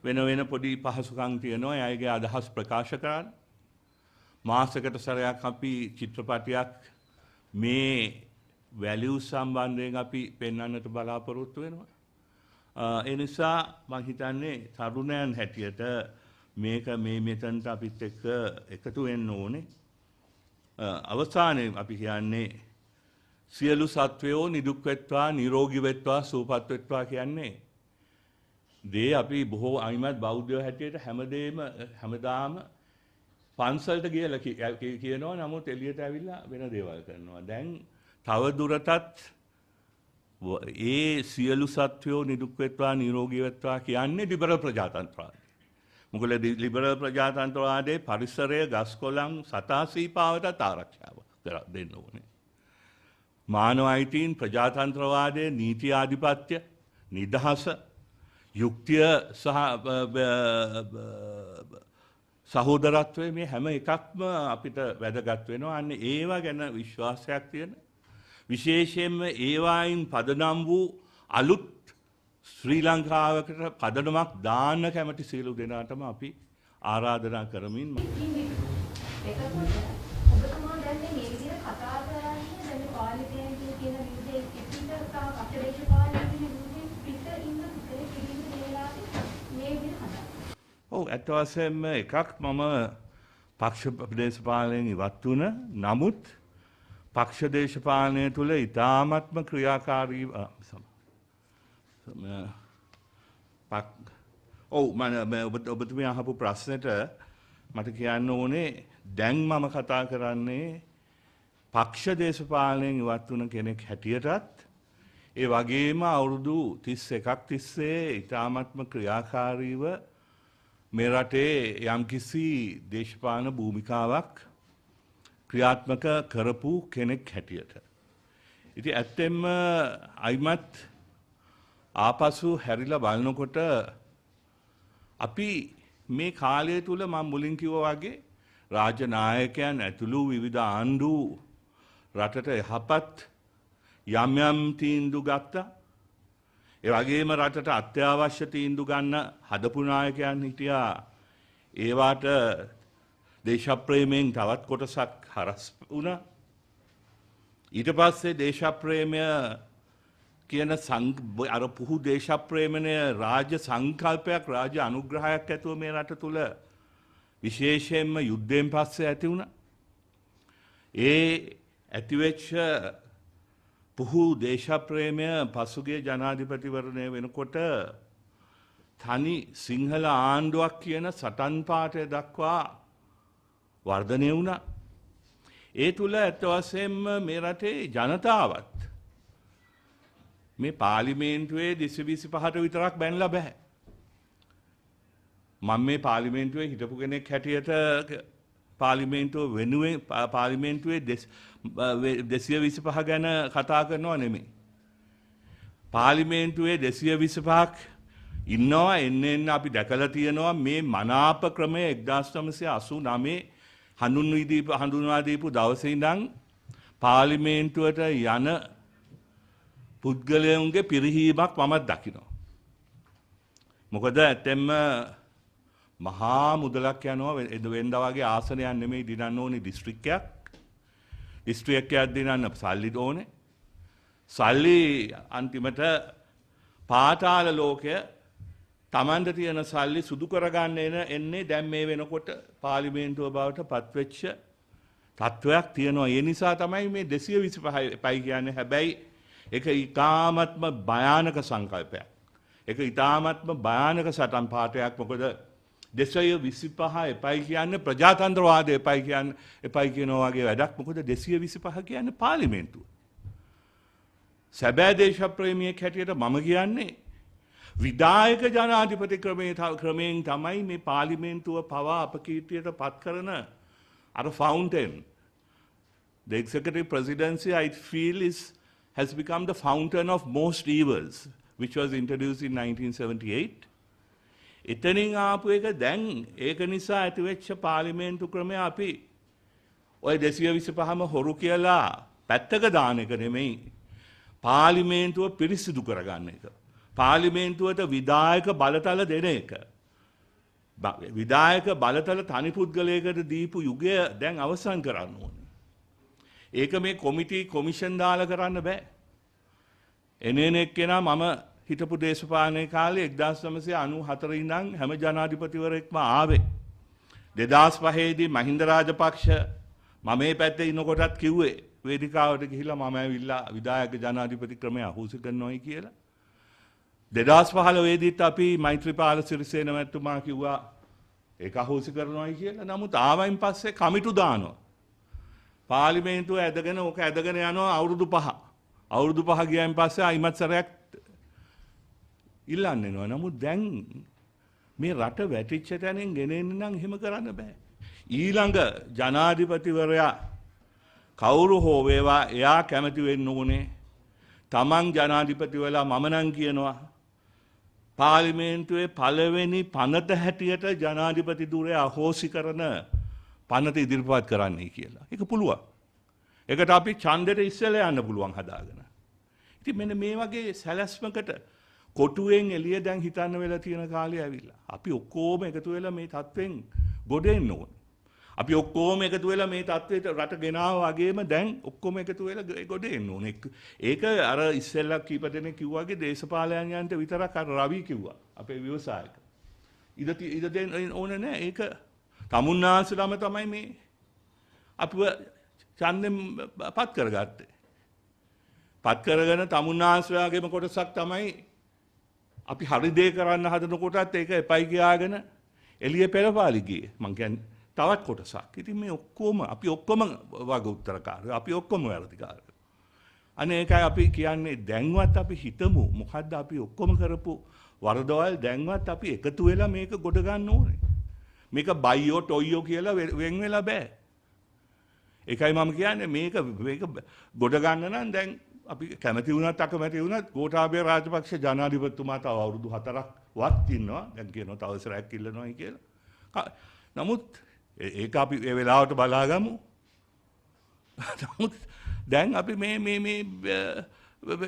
වෙන පොඩි පහසුකම් තියෙනවා. එයාගේ අදහස් ප්‍රකාශ කරන්න. මාසයකට සැරයක් අපි චිත්‍රපටයක් මේ වැලියුස් සම්බන්ධයෙන් අපි පෙන්වන්නට බලාපොරොත්තු වෙනවා. ඒ නිසා මම හිතන්නේ තරුණයන් හැටියට මේක මෙතනට අපිත් එක්ක එකතු වෙන්න ඕනේ. අවසානයේ අපි කියන්නේ සියලු සත්වයෝ නිදුක් වෙත්වා, නිරෝගී වෙත්වා, සුවපත් වෙත්වා කියන්නේ දේ අපි බොහෝ අයිමත් බෞද්ධයෝ හැටියට හැමදාම පන්සලට ගියලා කියනවා. නමුත් එළියට ඇවිල්ලා වෙන දේවල් කරනවා. දැන් තව දුරටත් ඒ සියලු සත්වයෝ නිදුක් වෙත්වා, නිරෝගී වෙත්වා කියන්නේ ලිබරල් ප්‍රජාතන්ත්‍රවාදය. මොකද ලිබරල් ප්‍රජාතන්ත්‍රවාදයේ පරිසරය, ගස්කොළන්, සතා සීපාවටත් ආරක්ෂාව දෙන්න ඕනේ. මානව අයිතීන්, ප්‍රජාතන්ත්‍රවාදයේ නීති ආධිපත්‍ය, නිදහස, යුක්තිය සහ සහෝදරත්වය, මේ හැම එකක්ම අපිට වැදගත් වෙනවා. අන්න ඒවා ගැන විශ්වාසයක් තියෙන, විශේෂයෙන්ම ඒවායින් පදනම් වූ අලුත් ශ්‍රී ලංකාවකට පදනමක් දාන්න කැමති සියලු දෙනාටම අපි ආරාධනා කරමින් එතකොට ඔබතුමා දැන් මේ විදිහට කතා කරන්නේ දැන් පාර්ලිමේන්තුවේ කියන විදිහේ පිටින්ට අපේ දේශපාලනයේ විදිහේ පිට ඉන්න කෙනෙක් වෙලාවේ මේ විදිහට කතා. ඔව්, ඇත්ත වශයෙන්ම එකක් මම පක්ෂ දේශපාලනයෙන් ඉවත් වුණ, නමුත් පක්ෂ දේශපාලනය තුළ ඉතාමත්ම ක්‍රියාකාරී ඔව් මම ඔබතුමිය අහපු ප්‍රශ්නෙට මට කියන්න ඕනේ දැන් මම කතා කරන්නේ පක්ෂ දේශපාලනයෙන් ඉවත් වුණ කෙනෙක් හැටියටත් ඒ වගේම අවුරුදු 31ක් තිස්සේ ඉතාමත්ම ක්‍රියාකාරීව මේ රටේ යම්කිසි දේශපාලන භූමිකාවක් ක්‍රියාත්මක කරපු කෙනෙක් හැටියට. ඉතින් ඇත්තෙන්ම අයිමත් ආපසු හැරිලා බලනකොට අපි මේ කාලය තුල මම මුලින් කිව්වා වගේ රාජ්‍ය නායකයන් ඇතුළු විවිධ ආණ්ඩු රටට යහපත් යම් යම් තීන්දුව ගත්තා. ඒ වගේම රටට අත්‍යවශ්‍ය තීන්දුව ගන්න හදපු නායකයන් හිටියා. ඒවට දේශප්‍රේමයෙන් තවත් කොටසක් හරස් වුණා. ඊට පස්සේ දේශප්‍රේමය කියන අර පුහු දේශප්‍රේමණය රාජ්‍ය සංකල්පයක් රාජ්‍ය අනුග්‍රහයක් ඇතුව මේ රට තුල විශේෂයෙන්ම යුද්ධයෙන් පස්සේ ඇති වුණා. ඒ ඇතිවෙච්ච පුහු දේශප්‍රේමය පසුගිය ජනාධිපතිවරණය වෙනකොට තනි සිංහල ආණ්ඩුවක් කියන සටන් පාඨය දක්වා වර්ධනය වුණා. ඒ තුල ඇත්ත වශයෙන්ම මේ රටේ ජනතාවත් මේ පාර්ලිමේන්තුවේ 225ට විතරක් බැනලා බෑ. මම මේ පාර්ලිමේන්තුවේ හිටපු කෙනෙක් හැටියට පාර්ලිමේන්තුව වෙනුවෙන් පාර්ලිමේන්තුවේ 225 ගැන කතා කරනවා නෙමෙයි. පාර්ලිමේන්තුවේ 225ක් ඉන්නවා එන්න අපි දැකලා තියෙනවා මේ මනාප ක්‍රමය 1989 හඳුන්වා දීපු දවසේ ඉඳන් පාර්ලිමේන්තුවට යන පුද්ගලයන්ගේ පිරිහීමක් මම දකිනවා. මොකද ඇත්තෙන්ම මහා මුදලක් යනවා වෙනදා වගේ ආසනයක් නෙමෙයි දිනන්න ඕනේ දිස්ත්‍රික්කයක්. දිස්ත්‍රික්කයක් දිනන්න සල්ලි ඕනේ. සල්ලි අන්තිමට පාතාල ලෝකය Tamanda තියෙන සල්ලි සුදු කරගන්න එන්නේ දැන් මේ වෙනකොට පාර්ලිමේන්තුව බවට පත්වෙච්ච තත්වයක් තියෙනවා. ඒ නිසා තමයි මේ 225යි කියන්නේ. හැබැයි ඒක ඊටාත්ම භයානක සංකල්පයක්. ඒක ඊටාත්ම භයානක සටන් පාඨයක්. මොකද 225 එපයි කියන්නේ ප්‍රජාතන්ත්‍රවාදය එපයි කියනවා වගේ වැඩක්. මොකද 225 කියන්නේ පාර්ලිමේන්තුව. සැබෑ දේශප්‍රේමියෙක් හැටියට මම කියන්නේ විධායක ජනාධිපති ක්‍රමයෙන් තමයි මේ පාර්ලිමේන්තුව පවා අපකීර්තියට පත් කරන අර fountain. The executive presidency I feel has become the fountain of most evils, which was introduced in 1978. එතනින් ආපු එක දැන් ඒක නිසා ඇතිවෙච්ච පාර්ලිමේන්තු ක්‍රමය අපි ඔය 225ම හොරු කියලා පැත්තක දාන එක නෙමෙයි. පාර්ලිමේන්තුව පිරිසිදු කරගන්න එක. පාර්ලිමේන්තුවට විධායක බලතල දෙන එක. විධායක බලතල තනි පුද්ගලයකට දීපු යුගය දැන් අවසන් කරන්න ඕනේ. ඒක මේ කොමිෂන් දාලා කරන්න බෑ. එනේන එක්කෙනා මම හිටපු දේශපාලනයේ කාලේ 1994 ඉඳන් හැම ජනාධිපතිවරයෙක්ම ආවේ. 2005 දී මහින්ද රාජපක්ෂ මම මේ පැත්තේ ඉන්නකොටත් කිව්වේ වේදිකාවට ගිහිල්ලා මම ඇවිල්ලා විධායක ජනාධිපති ක්‍රමය අහෝසි කරනවායි කියලා. 2015 දීත් අපි මෛත්‍රීපාල සිරිසේන මැතිතුමා කිව්වා ඒක අහෝසි කරනවායි කියලා. නමුත් ආවයින් පස්සේ කමිටු දානවා. පාර්ලිමේන්තුව ඇදගෙන ඕක ඇදගෙන යනවා අවුරුදු 5. අවුරුදු 5 ගියයින් පස්සේ අයිමත් සරයක් ඉල්ලන්න එනවා. නමුත් දැන් මේ රට වැටිච්ච තැනින් ගෙනෙන්න නම් එහෙම කරන්න බෑ. ඊළඟ ජනාධිපතිවරයා කවුරු හෝ වේවා එයා කැමති වෙන්න ඕනේ. තමන් ජනාධිපති වෙලා මම නම් කියනවා පාර්ලිමේන්තුවේ පළවෙනි පනත හැටියට ජනාධිපති ධුරය අහෝසි කරන පනත ඉදිරිපත් කරන්නයි කියලා. ඒක පුළුවන්. ඒකට අපි ඡන්දෙට ඉස්සෙල්ලා යන්න පුළුවන් හදාගෙන. ඉතින් මෙන්න මේ වගේ සැලැස්මකට කොටුවෙන් එළිය දැන් හිතන්න වෙලා තියෙන කාලය ඇවිල්ලා. අපි ඔක්කොම එකතු වෙලා මේ තත්වෙන් ගොඩ එන්න ඕන. අපි ඔක්කොම එකතු වෙලා මේ තත්වෙට රට ගෙනාවා වගේම දැන් ඔක්කොම එකතු වෙලා ගොඩ එන්න ඕන. ඒක අර ඉස්සෙල්ලා කීප දෙනෙක් කිව්වා වගේ දේශපාලනයන්ට විතරක් අර රවි කිව්වා. අපේ ව්‍යවසායක. ඉද දෙන්න ඕනේ නෑ. ඒක තමුන්නාන්සලම තමයි මේ අපිව ඡන්දෙන් පත් කරගත්තේ. පත් කරගෙන තමුන්නාන්සලාගේම කොටසක් තමයි අපි හරි දේ කරන්න හදනකොටත් ඒක එපයි කියාගෙන එළිය පෙරපාලි ගියේ. මං කියන්නේ තවත් කොටසක්. ඉතින් මේ ඔක්කොම අපි ඔක්කොම වග උත්තරකාරයෝ. අපි ඔක්කොම වැරදිකාරයෝ. අනේ ඒකයි අපි කියන්නේ දැන්වත් අපි හිතමු මොකද්ද අපි ඔක්කොම කරපු වරදවල් දැන්වත් අපි එකතු වෙලා මේක ගොඩ ගන්න ඕනේ. මේක බයියෝ ටොයියෝ කියලා වෙන් වෙලා බෑ. ඒකයි මම කියන්නේ මේක ගොඩ ගන්න නම් දැන් අපි කැමති වුණත් අකමැති වුණත් ගෝඨාභය රාජපක්ෂ ජනාධිපතිතුමා තව අවුරුදු 4ක් වත් ඉන්නවා. දැන් කියනවා තව සරයක් ඉල්ලනවායි කියලා. නමුත් ඒක අපි ඒ වෙලාවට බලාගමු. නමුත් දැන් අපි මේ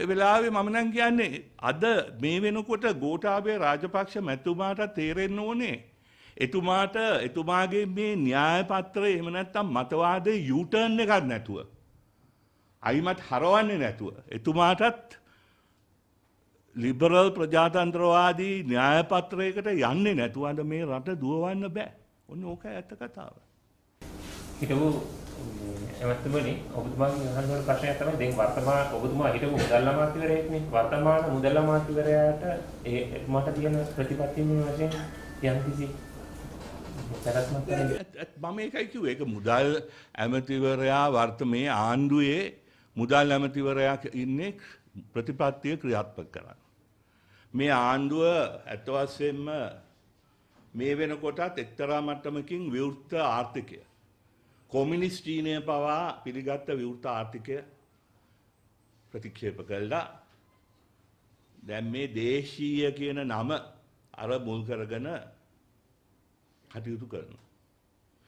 වෙලාවේ මම නම් කියන්නේ අද මේ වෙනකොට ගෝඨාභය රාජපක්ෂ මැතිතුමාට තේරෙන්න ඕනේ එතුමාගේ මේ න්‍යාය පත්‍රය එහෙම නැත්නම් මතවාදයේ යූටර්න් එකක් නැතුව අයිමත් හරවන්නේ නැතුව එතුමාටත් ලිබරල් ප්‍රජාතන්ත්‍රවාදී න්‍යාය පත්‍රයකට යන්නේ නැතුව අද මේ රට දුවවන්න බෑ. ඔන්න ඕකයි ඇත්ත කතාව. හිටපු එමත්තුමනි ඔබතුමාගේ අහන ප්‍රශ්නයක් තමයි දැන් වර්තමාන ඔබතුමා හිටපු මුදල් අමාත්‍යවරයෙක්නේ. වර්තමාන මුදල් අමාත්‍යවරයාට මට තියෙන ප්‍රතිපත්තියේ වශයෙන් යම්කිසි මම ඒකයි කිව්වේ ඒක මුදල් ඇමතිවරයා වර්තමේ ආණ්ඩුවේ මුදල් ඇමතිවරයා ඉන්නේ ප්‍රතිපත්තිය ක්‍රියාත්මක කරන්න. මේ ආණ්ඩුව ඇත්ත වශයෙන්ම මේ වෙනකොටත් එක්තරා මට්ටමකින් විවෘත ආර්ථිකය කොමියුනිස්ට් චීනය පවා පිළිගත්ත විවෘත ආර්ථිකය ප්‍රතික්ෂේප කළා. දැන් මේ දේශීය කියන නම අර මුල් කරගෙන කටයුතු කරනවා.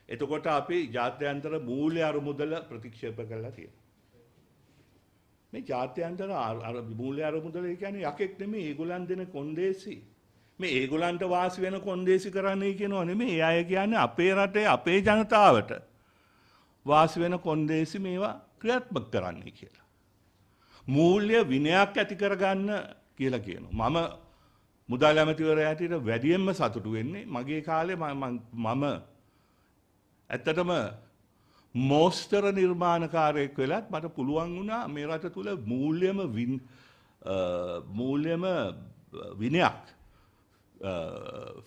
එතකොට අපි ජාත්‍යන්තර මූල්‍ය අරමුදල ප්‍රතික්ෂේප කළා තියෙනවා. මේ ජාත්‍යන්තර මූල්‍ය අරමුදල කියන්නේ යකෙක් නෙමෙයි ඒගොල්ලන් දෙන කොන්දේසි. මේ ඒගොල්ලන්ට වාසි වෙන කොන්දේසි කරන්නයි කියනවා නෙමෙයි. ඒ අය කියන්නේ අපේ රටේ අපේ ජනතාවට වාසි වෙන කොන්දේසි මේවා ක්‍රියාත්මක කරන්නයි කියලා. මූල්‍ය විනයක් ඇති කරගන්න කියලා කියනවා. මම මුදල් ඇමතිවරයා හැටියට වැඩියෙන්ම සතුටු වෙන්නේ මගේ කාලේ මම ඇත්තටම මෝස්තර නිර්මාණකාරයෙක් වෙලත් මට පුළුවන් වුණා මේ රට තුල මූල්‍යම විනයක්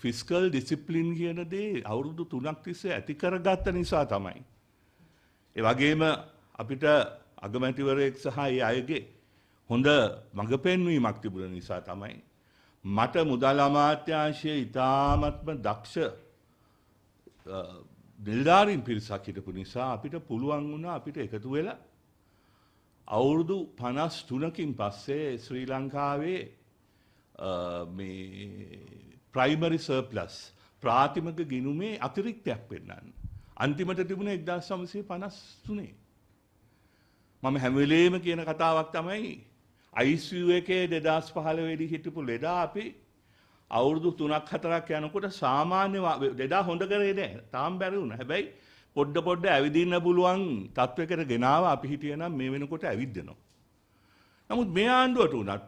ෆිස්කල් ඩිසිප්ලින් කියන දේ අවුරුදු 3ක් තිස්සේ ඇති කරගත්ත නිසා තමයි. ඒ වගේම අපිට අගමැතිවරයෙක් සහ ඒ අයගේ හොඳ මඟ පෙන්වීමක් තිබුණ නිසා තමයි මට මුදල් අමාත්‍යාංශයේ ඉතාමත්ම දක්ෂ නිලධාරීන් පිරිසක් හිටපු නිසා අපිට පුළුවන් වුණා අපිට එකතු වෙලා අවුරුදු 53කින් පස්සේ ශ්‍රී ලංකාවේ මේ ප්‍රයිමරි සර්ප්ලස් ප්‍රාථමික ගිණුමේ අතිරික්තයක් පෙන්වන්න. අන්තිමට තිබුණේ 1953. මම හැම වෙලේම කියන කතාවක් තමයි ICU එකේ 2015 වෙදි හිටපු ලෙඩා අපි අවුරුදු 3ක් 4ක් යනකොට සාමාන්‍ය ලෙඩා හොඳ කරේ නැහැ. තාම බැරි වුණා. හැබැයි පොඩ ඇවිදින්න පුළුවන් තත්වයකට ගෙනාවා අපි හිටියනම් මේ වෙනකොට ඇවිද්දෙනවා. නමුත් මේ ආණ්ඩුවට උනත්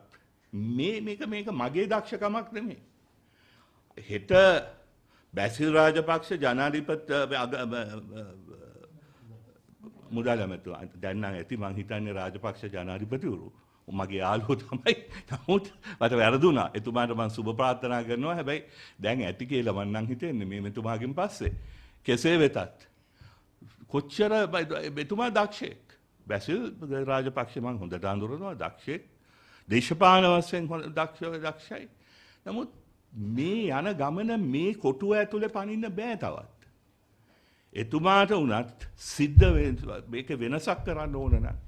මේක මගේ දක්ෂකමක් නෙමෙයි. හෙට බැසිල් රාජපක්ෂ ජනාධිපති මුදල් ඇමතුමා දැන් නම් ඇති මං හිතන්නේ රාජපක්ෂ ජනාධිපතිවරු මගේ යාළුවෝ තමයි. නමුත් මට වැරදුනා. එතුමාට මම සුබ ප්‍රාර්ථනා කරනවා. හැබැයි දැන් ඇති කියලා මම නම් හිතන්නේ මේ මෙතුමාගෙන් පස්සේ. කෙසේ වෙතත් කොච්චර එතුමා දක්ෂයෙක්. බැසිල් රාජපක්ෂ මම හොඳට අඳුරනවා දක්ෂයෙක්. දේශපාලන වශයෙන් දක්ෂයි. නමුත් මේ යන ගමන මේ කොටුව ඇතුලේ පනින්න බෑ තවත්. එතුමාට උනත් සිද්ධ මේක වෙනසක් කරන්න ඕන නම්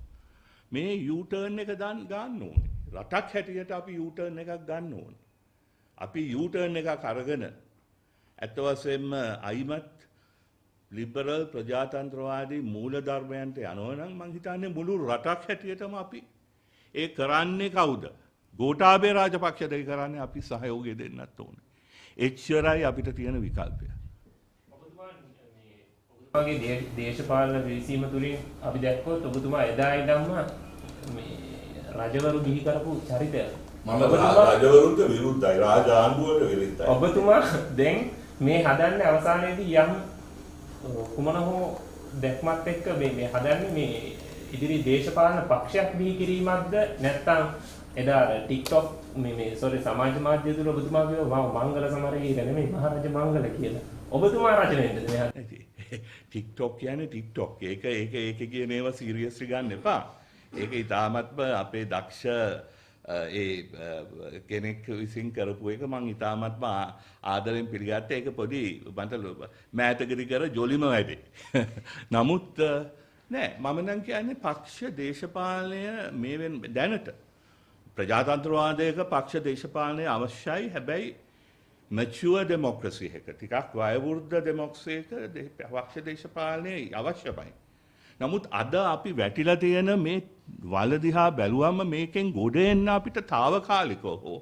මේ යූටර්න් එක ගන්න ඕනේ. රටක් හැටියට අපි යූටර්න් එකක් ගන්න ඕනේ. අපි යූටර්න් එකක් අරගෙන ඇත්ත වශයෙන්ම අයිමත් ලිබරල් ප්‍රජාතන්ත්‍රවාදී මූලධර්මයන්ට යනවා නම් මං හිතන්නේ මුළු රටක් හැටියටම අපි ඒ කරන්නේ කවුද? ගෝඨාභය රාජපක්ෂ දෙය කරන්නේ අපි සහයෝගය දෙන්නත් ඕනේ. එච්චරයි අපිට තියෙන විකල්පය. ඔබතුමාගේ දේශපාලන විසීම තුලින් අපි දැක්කොත් ඔබතුමා එදා ඉඳන්ම මේ රජවරු බිහි කරපු චරිතය. මම රජවරුන්ට විරුද්ධයි. රාජ ආණ්ඩුවට විරුද්ධයි. ඔබතුමා දැන් මේ හදන්නේ අවසානයේදී යම් කුමන හෝ දැක්මත් එක්ක මේ හදන්නේ මේ ඉදිරි දේශපාලන පක්ෂයක් බිහි කිරීමක්ද නැත්නම් එදා TikTok මේ සෝරි සමාජ මාධ්‍ය තුල ඔබතුමා කිව්වා මංගල සමරගීර නෙමෙයි මහරජ මංගල කියලා. ඔබතුමා රජ වෙන්නද මෙහා? ටික්ටොක් කියන්නේ ටික්ටොක්. ඒක කියන ඒවා සීරියස්ලි ගන්න එපා. ඒක ඉතාමත්ම අපේ දක්ෂ කෙනෙක් විසින් කරපු එක මම ඉතාමත්ම ආදරෙන් පිළිගත්තා. ඒක පොඩි මට මෑතකදී කර ජොලිම වැඩේ. නමුත් නෑ මම නම් කියන්නේ පක්ෂ දේශපාලනය මේ දැනට ප්‍රජාතන්ත්‍රවාදයක පක්ෂ දේශපාලනය අවශ්‍යයි. හැබැයි mature democracy එක ටිකක් වයෝවෘද්ධ democracy එක පක්ෂ දේශපාලනය අවශ්‍යයි. නමුත් අද අපි වැටිලා තියෙන මේ වල දිහා බැලුවම මේකෙන් ගොඩ එන්න අපිට తాවකාලිකව හෝ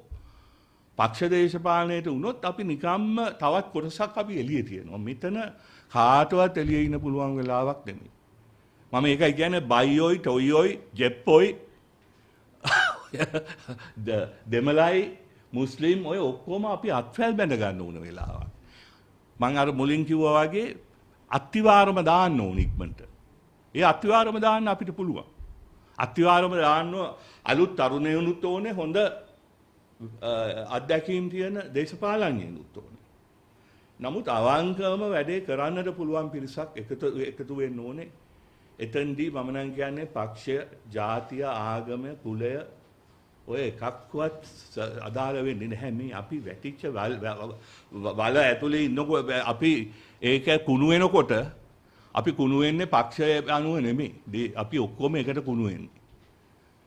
පක්ෂ දේශපාලනයට වුණොත් අපි නිකම්ම තවත් කොටසක් අපි එළියේ තියෙනවා. මෙතන කාටවත් එළියේ ඉන්න පුළුවන් වෙලාවක් නෙමෙයි. මම ඒකයි කියන්නේ බයියොයි ටොයියොයි ජෙප්පොයි දෙමළයි මුස්ලිම් ඔය ඔක්කොම අපි අත්වැල් බැඳ ගන්න ඕන වෙලාවක්. මම අර මුලින් කිව්වා වගේ අත්තිවාරම දාන්න ඕන ඉක්මනට. ඒ අත්තිවාරම දාන්න අපිට පුළුවන්. අත්තිවාරම දාන්න අලුත් තරුණයනුත් ඕනේ හොඳ අත්දැකීම් තියෙන දේශපාලඥයෙනුත් ඕනේ. නමුත් අවංකවම වැඩේ කරන්නට පුළුවන් පිරිසක් එකතු වෙන්න ඕනේ. එතෙන්දී මම නම් කියන්නේ පක්ෂය, ජාතිය, ආගම, කුලය ඔය එකක්වත් අදාළ වෙන්නේ නැහැ. මේ අපි වැටිච්ච වල ඇතුලේ ඉන්නකොට අපි ඒක කුණු වෙනකොට අපි කුණු වෙන්නේ පක්ෂය අනුව නෙමෙයි. අපි ඔක්කොම එකට කුණු වෙන්නේ.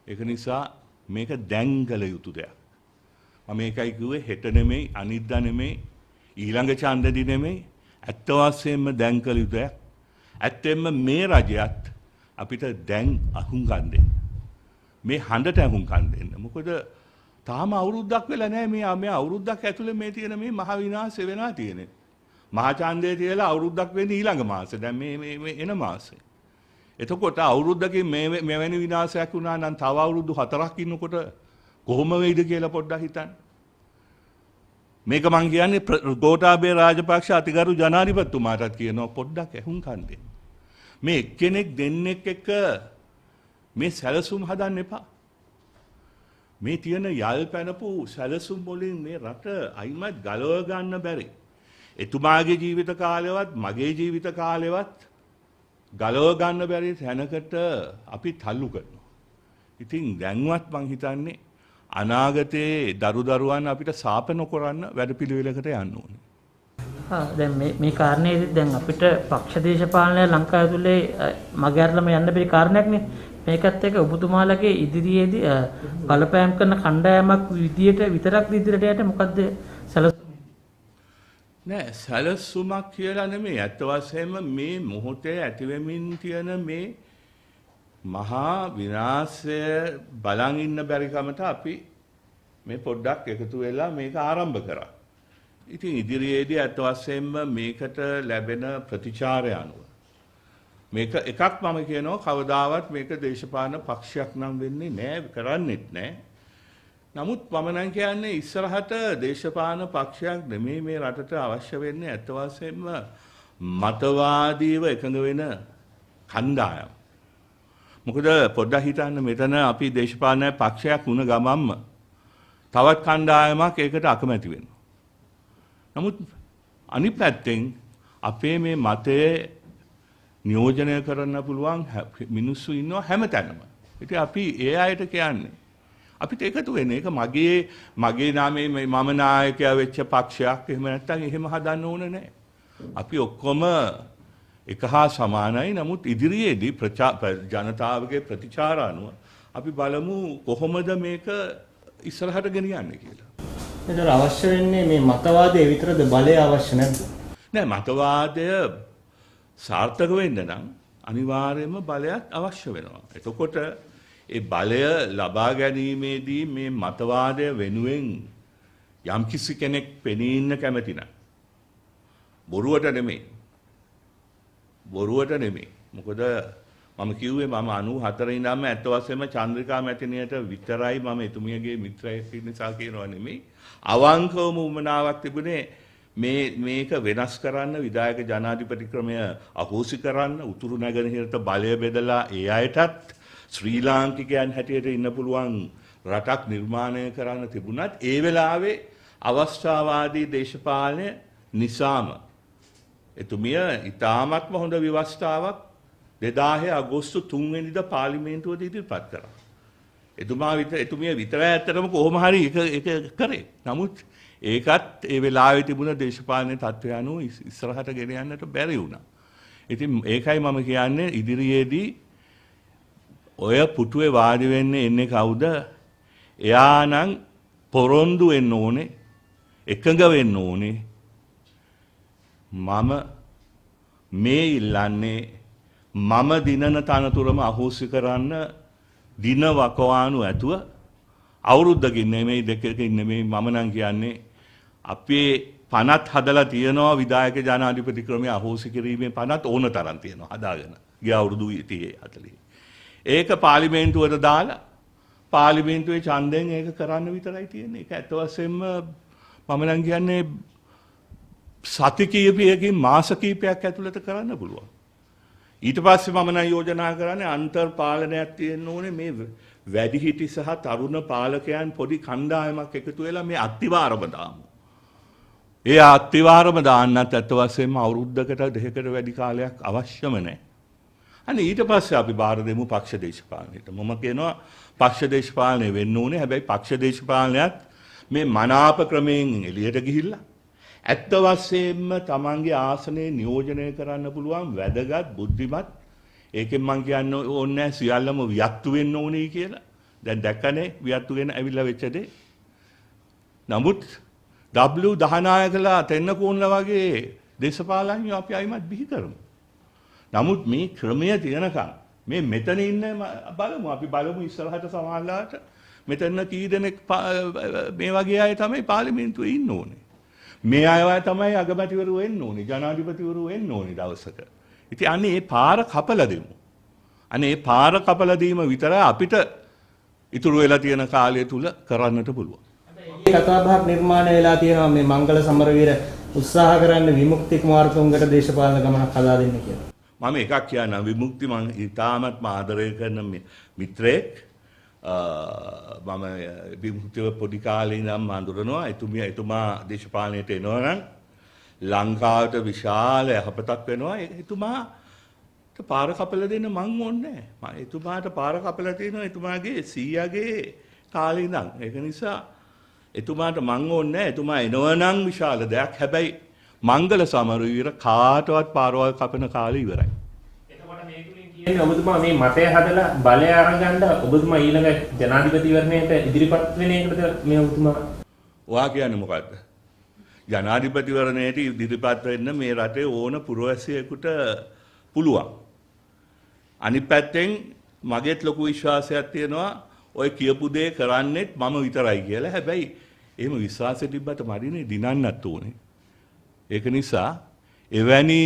ඒක නිසා මේක දැන් කළ යුතු දෙයක්. මම මේකයි කිව්වේ හෙට නෙමෙයි, අනිද්දා නෙමෙයි, ඊළඟ ඡන්දෙදි නෙමෙයි. ඇත්ත වශයෙන්ම දැන් කළ යුතු දෙයක්. ඇත්තෙන්ම මේ රජයත් අපිට දැන් අහුම්කම් දෙන්න. මේ හඬට අහුම්කම් දෙන්න. මොකද තාම අවුරුද්දක් වෙලා නැහැ මේ අවුරුද්දක් ඇතුලේ මේ තියෙන මේ මහ විනාශය වෙනවා තියෙන්නේ. මහා ඡන්දය තියලා අවුරුද්දක් වෙන්නේ ඊළඟ මාසේ. දැන් මේ එන මාසේ. එතකොට අවුරුද්දකින් මෙවැනි විනාශයක් වුණා නම් තව අවුරුදු 4ක් ඉන්නකොට කොහොම වෙයිද කියලා පොඩ්ඩක් හිතන්න. මේක මං කියන්නේ ගෝඨාභය රාජපක්ෂ අතිගරු ජනාධිපතිතුමාටත් කියනවා පොඩ්ඩක් ඇහුම්කන් දෙන්න. මේ එක්කෙනෙක් දෙන්නෙක් එක්ක මේ සැලසුම් හදන්න එපා. මේ තියෙන යල් පැනපු සැලසුම් වලින් මේ රට අයිමත් ගලව ගන්න බැරි. එතුමාගේ ජීවිත කාලෙවත් මගේ ජීවිත කාලෙවත් ගලව ගන්න බැරි තැනකට අපි තල්ලු කරනවා. ඉතින් දැන්වත් මං හිතන්නේ අනාගතයේ දරුදරුවන් අපිට සාප නොකරන්න වැඩපිළිවෙලකට යන්න ඕනේ. දැන් මේ කාරණේදී දැන් අපිට පක්ෂ දේශපාලනය ලංකාව ඇතුලේ මගහැරලම යන්න බැරි කාරණයක් නේ. මේකත් එක්ක ඔබතුමාලගේ ඉදිරියේදී බලපෑම් කරන කණ්ඩායමක් විදියට විතරක් ඉදිරියට යන්න මොකද්ද සැලසුම? නෑ සැලසුමක් කියලා නෙමෙයි. ඇත්ත වශයෙන්ම මේ මොහොතේ ඇතිවෙමින් තියෙන මේ මහා විනාශය බලන් ඉන්න බැරිකමට අපි මේ පොඩ්ඩක් එකතු වෙලා මේක ආරම්භ කරා. ඉතින් ඉදිරියේදී අත් වශයෙන්ම මේකට ලැබෙන ප්‍රතිචාරය අනුව මේක එකක් මම කියනවා කවදාවත් මේක දේශපාලන පක්ෂයක් නම් වෙන්නේ නැහැ, කරන්නේත් නැහැ. නමුත් මම නම් කියන්නේ ඉස්සරහට දේශපාලන පක්ෂයක් නෙමෙයි මේ රටට අවශ්‍ය වෙන්නේ අත් වශයෙන්ම මතවාදීව එකඟ වෙන කණ්ඩායම්. මොකද පොඩ්ඩක් හිතන්න මෙතන අපි දේශපාලන පක්ෂයක් වුණ ගමන්ම තවත් කණ්ඩායමක් ඒකට අකමැති වෙනවා. නමුත් අනිත් පැත්තෙන් අපේ මේ මතය නියෝජනය කරන්න පුළුවන් මිනිස්සු ඉන්නවා හැමතැනම. ඉතින් අපි ඒ අයට කියන්නේ අපිට එකතු වෙන එක මගේ නාමයේ මම නායකයා වෙච්ච පක්ෂයක් එහෙම නැත්නම් එහෙම හදන්න ඕන නැහැ. අපි ඔක්කොම එක හා සමානයි. නමුත් ඉදිරියේදී ජනතාවගේ ප්‍රතිචාර අනුව අපි බලමු කොහොමද මේක ඉස්සරහට ගෙනියන්නේ කියලා. ඒතර අවශ්‍ය වෙන්නේ මේ මතවාදයේ විතරද බලය අවශ්‍ය නැද්ද? නෑ මතවාදය සාර්ථක වෙන්න නම් අනිවාර්යයෙන්ම බලයක් අවශ්‍ය වෙනවා. එතකොට ඒ බලය ලබා ගැනීමේදී මේ මතවාදය වෙනුවෙන් යම්කිසි කෙනෙක් පෙනී ඉන්න කැමති නම් බොරුවට නෙමෙයි. මොකද මම කිව්වේ මම 94 ඉඳන්ම ඇත්ත වශයෙන්ම චන්ද්‍රිකා මැතිණියට විතරයි මම එතුමියගේ මිත්‍රයෙක් නිසා කියනවා නෙමෙයි. අවංකවම උමනාවක් තිබුණේ මේක වෙනස් කරන්න විධායක ජනාධිපති ක්‍රමය අහෝසි කරන්න උතුරු නැගෙනහිරට බලය බෙදලා ඒ අයටත් ශ්‍රී ලාංකිකයන් හැටියට ඉන්න පුළුවන් රටක් නිර්මාණය කරන්න තිබුණත් ඒ වෙලාවේ අවස්ථාවාදී දේශපාලනය නිසාම එතුමිය ඉතාමත්ම හොඳ ව්‍යවස්ථාවක් 2000 අගෝස්තු 3 වෙනිදා පාර්ලිමේන්තුවට ඉදිරිපත් කරා. එතුමිය විතරයි ඇත්තටම කොහොම හරි ඒක කරේ. නමුත් ඒකත් ඒ වෙලාවේ තිබුණ දේශපාලන තත්ත්වය අනුව ඉස්සරහට ගෙන යන්නට බැරි වුණා. ඉතින් ඒකයි මම කියන්නේ ඉදිරියේදී ඔය පුටුවේ වාඩි වෙන්නේ එන්නේ කවුද? එයානම් පොරොන්දු වෙන්න ඕනේ, එකඟ වෙන්න ඕනේ. මම මේ ඉල්ලන්නේ මම දිනන තනතුරම අහෝසි කරන්න දින වකවානු ඇතුව අවුරුද්දකින් නෙමෙයි දෙකකින් නෙමෙයි මම නම් කියන්නේ අපේ පනත් හදලා තියෙනවා විධායක ජනාධිපති ක්‍රමයේ අහෝසි කිරීමේ පනත් ඕන තරම් තියෙනවා හදාගෙන ගිය අවුරුදු 30 40. ඒක පාර්ලිමේන්තුවට දාලා පාර්ලිමේන්තුවේ ඡන්දයෙන් ඒක කරන්න විතරයි තියෙන්නේ. ඒක ඇත්ත වශයෙන්ම මම නම් කියන්නේ සති කීපයකින් මාස කීපයක් ඇතුළත කරන්න පුළුවන්. ඊට පස්සේ මම නම් යෝජනා කරන්නේ අන්තර් පාලනයක් තියෙන්න ඕනේ මේ වැඩිහිටි සහ තරුණ පාලකයන් පොඩි කණ්ඩායමක් එකතු වෙලා මේ අත්තිවාරම දාමු. ඒ අත්තිවාරම දාන්නත් ඇත්ත වශයෙන්ම අවුරුද්දකට දෙකකට වැඩි කාලයක් අවශ්‍යම නැහැ. අනේ ඊට පස්සේ අපි බාර දෙමු පක්ෂ දේශපාලනයට. මම කියනවා පක්ෂ දේශපාලනය වෙන්න ඕනේ. හැබැයි පක්ෂ දේශපාලනයත් මේ මනාප ක්‍රමයෙන් එළියට ගිහිල්ලා ඇත්ත වශයෙන්ම තමන්ගේ ආසනය නියෝජනය කරන්න පුළුවන් වැදගත් බුද්ධිමත් ඒකෙන් මම කියන්නේ ඕනේ සියල්ලම වියත්තු වෙන්න ඕනේ කියලා. දැන් දැක්කනේ වියත්තු වෙන ඇවිල්ලා වෙච්ච දේ. නමුත් W19කලා තෙන්නකෝන්ලා වගේ දේශපාලඥයෝ අපි අයිමත් බිහි කරමු. නමුත් මේ ක්‍රමය තියනකම් මේ මෙතන ඉන්න බලමු අපි බලමු ඉස්සරහට සමාජලාට මෙතන කී දෙනෙක් මේ වගේ අය තමයි පාර්ලිමේන්තුවේ ඉන්න ඕනේ. මේ අය තමයි අගමැතිවරු වෙන්න ඕනේ, ජනාධිපතිවරු වෙන්න ඕනේ දවසක. ඉතින් අනේ මේ පාර කපලා දෙමු. අනේ මේ පාර කපලා දීම විතරයි අපිට ඉතුරු වෙලා තියෙන කාලය තුල කරන්නට පුළුවන්. මේ කතාබහක් නිර්මාණය වෙලා තියෙනවා මේ මංගල සමරවීර උත්සාහ කරන්න විමුක්ති කුමාරතුංගට දේශපාලන ගමනක් හදා දෙන්න කියලා. මම එකක් කියන්නම් විමුක්ති මම ඉතාමත් ආදරය කරන මිත්‍රයෙක්. මම විමුක්තිව පොඩි කාලේ ඉඳන් හඳුනනවා. එතුමා දේශපාලනයට එනවා නම් ලංකාවට විශාල යහපතක් වෙනවා. එතුමාට පාර කපලා දෙන්න මං ඕනේ නැහැ. එතුමාට පාර කපලා තියෙනවා එතුමාගේ සීයාගේ කාලේ ඉඳන්. ඒක නිසා එතුමාට මං ඕනේ නැහැ. එතුමා එනවා නම් විශාල දෙයක්. හැබැයි මංගල සමරවීර කාටවත් පාරවල් කපන කාලේ ඉවරයි. එතකොට මේ තුලින් කියන්නේ ඔබතුමා මේ මතය හදලා බලය අරගන්න ඔබතුමා ඊළඟ ජනාධිපතිවරණයට ඉදිරිපත් වෙන එකටද මේ ඔබතුමා ඔයා කියන්නේ මොකද්ද? ජනාධිපතිවරණයට ඉදිරිපත් වෙන්න මේ රටේ ඕන පුරවැසියෙකුට පුළුවන්. අනිත් පැත්තෙන් මගේත් ලොකු විශ්වාසයක් තියෙනවා ඔය කියපු දේ කරන්නෙත් මම විතරයි කියලා. හැබැයි එහෙම විශ්වාසෙ තිබ්බට මඩිනේ දිනන්නත් ඕනේ. ඒක නිසා එවැනි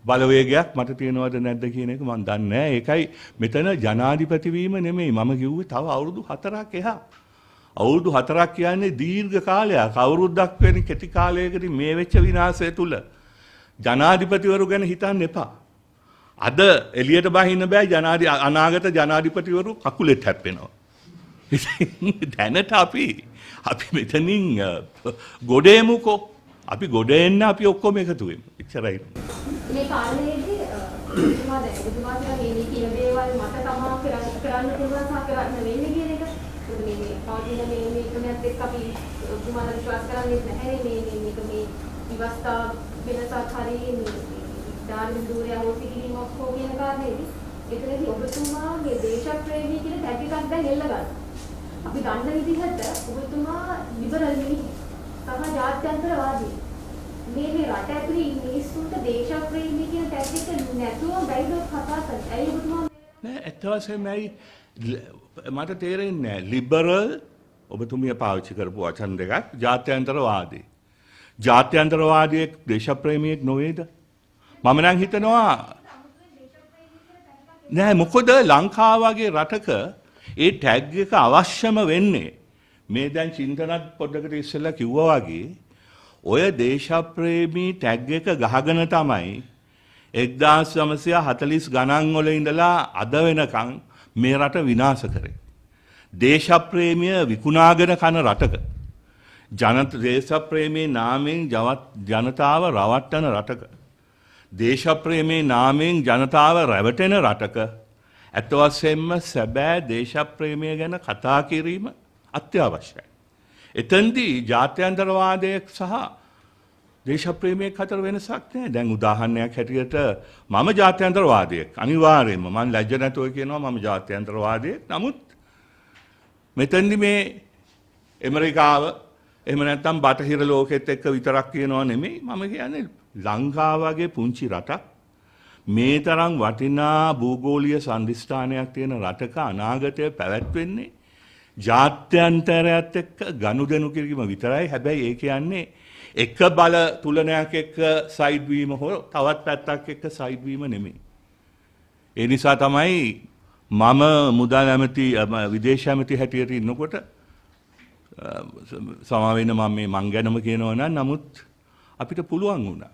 බලවේගයක් මට තියෙනවද නැද්ද කියන එක මම දන්නේ නැහැ. ඒකයි මෙතන ජනාධිපති වීම නෙමෙයි මම කිව්වේ තව අවුරුදු 4ක් එහා. අවුරුදු 4ක් කියන්නේ දීර්ඝ කාලයක්. අවුරුද්දක් වෙන කෙටි කාලයකදී මේ වෙච්ච විනාශය තුල ජනාධිපතිවරු ගැන හිතන්න එපා. අද එළියට බහින්න බෑ අනාගත ජනාධිපතිවරු කකුලෙත් හැප්පෙනවා. දැනට අපි මෙතනින් ගොඩේමුකෝ. අපි ගොඩ එන්න අපි ඔක්කොම එකතු වෙමු. එච්චරයි. මේ කාලේදී ඔබතුමා දැන් ඔබතුමාලා මේ කියන දේවල් මත තමා කරන්න පුළුවන් සහ කරන්න වෙන්නේ කියන එක. මේ පෞද්ගලික මේ ක්‍රමයක් එක්ක අපි ඔබතුමාලා විශ්වාස කරන්නේ නැහැ මේ විවස්ථා වෙනසක් හරි මේ දාන දුරය හොසි කිරීමක් හෝ කියන කාරණේදී එතනදී ඔබතුමාගේ දේශප්‍රේමී කියන ටැග් එකක් දැන් එල්ල ගන්න. අපි ගන්න විදිහට ඔබතුමා ලිබරල් නෙවෙයි. තමයි ජාත්‍යන්තරවාදී. මේ රට ඇතුලේ මිනිස්සුන්ට දේශප්‍රේමී කියන ටැග් එක නැතුව බැයිද කතා කරන්නේ. ඇයි ඔබතුමා නෑ ඇත්ත වශයෙන්මයි මට තේරෙන්නේ නෑ ලිබරල් ඔබතුමිය පාවිච්චි කරපු වචන දෙකක් ජාත්‍යන්තරවාදී. ජාත්‍යන්තරවාදියෙක් දේශප්‍රේමියෙක් නොවේද? මම නම් හිතනවා නෑ මොකද ලංකාව වගේ රටක ඒ ටැග් එක අවශ්‍යම වෙන්නේ මේ දැන් චින්තනත් පොඩ්ඩකට ඉස්සෙල්ලා කිව්වා වගේ ඔය දේශප්‍රේමී ටැග් එක ගහගෙන තමයි 1940 ගණන් වල ඉඳලා අද වෙනකන් මේ රට විනාශ කරේ. දේශප්‍රේමය විකුණාගෙන කන රටක දේශප්‍රේමයේ නාමයෙන් ජනතාව රවට්ටන රටක දේශප්‍රේමයේ නාමයෙන් ජනතාව රැවටෙන රටක ඇත්ත වශයෙන්ම සැබෑ දේශප්‍රේමය ගැන කතා කිරීම අත්‍යවශ්‍යයි. එතෙන්දී ජාත්‍යන්තරවාදය සහ දේශප්‍රේමයේ අතර වෙනසක් නැහැ. දැන් උදාහරණයක් හැටියට මම ජාත්‍යන්තරවාදියෙක්. අනිවාර්යයෙන්ම මම ලැජ්ජ නැතුව කියනවා මම ජාත්‍යන්තරවාදියෙක්. නමුත් මෙතෙන්දි මේ ඇමරිකාව එහෙම නැත්නම් බටහිර ලෝකෙත් එක්ක විතරක් කියනවා නෙමෙයි. මම කියන්නේ ලංකාව වගේ පුංචි රටක් මේ තරම් වටිනා භූගෝලීය සම්දිස්ථානයක් තියෙන රටක අනාගතය පැවැත්වෙන්නේ ජාත්‍යන්තරයත් එක්ක ගනුදෙනු කිරීම විතරයි. හැබැයි ඒ කියන්නේ එක බල තුලනයක් එක්ක සයිඩ් වීම හෝ තවත් පැත්තක් එක්ක සයිඩ් වීම නෙමෙයි. ඒ නිසා තමයි මම මුදල් ඇමති විදේශ ඇමති හැටියට ඉන්නකොට සමා වෙන මම මේ මං ගැනම කියනවා නමුත් අපිට පුළුවන් වුණා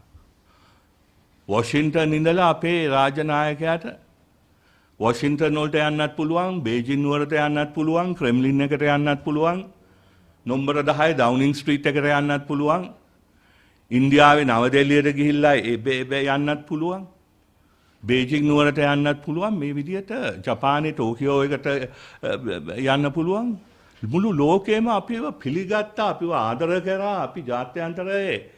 වොෂින්ටන් ඉඳලා අපේ රාජනායකයාට වොෂින්ටන් වලට යන්නත් පුළුවන්, බේජින් නුවරට යන්නත් පුළුවන්, ක්‍රෙම්ලින් එකට යන්නත් පුළුවන්, නම්බර 10 ඩවුනින් ස්ට්‍රීට් එකට යන්නත් පුළුවන්, ඉන්දියාවේ නවදෙල්ලියට ගිහිල්ලා යන්නත් පුළුවන්, බේජින් නුවරට යන්නත් පුළුවන්. මේ විදිහට ජපානයේ ටෝකියෝ එකට යන්න පුළුවන්. මුළු ලෝකෙම අපිව පිළිගත්තා, අපිව ආදර කරා, අපි ජාත්‍යන්තරයේ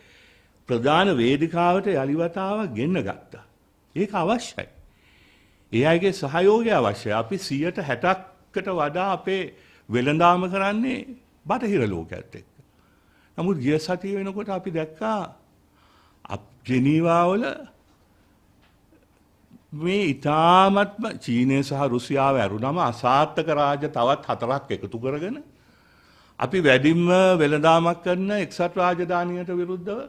ප්‍රධාන වේදිකාවට යලිවතාවක් ගෙන්න ගත්තා. ඒක අවශ්‍යයි. ඒ අයගේ සහයෝගය අවශ්‍යයි. අපි 60%කට වඩා අපේ වෙළඳාම කරන්නේ බටහිර ලෝකයේත් එක්ක. නමුත් ගිය සතිය වෙනකොට අපි දැක්කා ජෙනීවා වල මේ ඊ타මත්ම චීනය සහ රුසියාව ඇරුණම අසාර්ථක රාජ්‍ය තවත් 4ක් එකතු කරගෙන අපි වැඩිම වෙළඳාමක් කරන එක්සත් රාජධානියට විරුද්ධව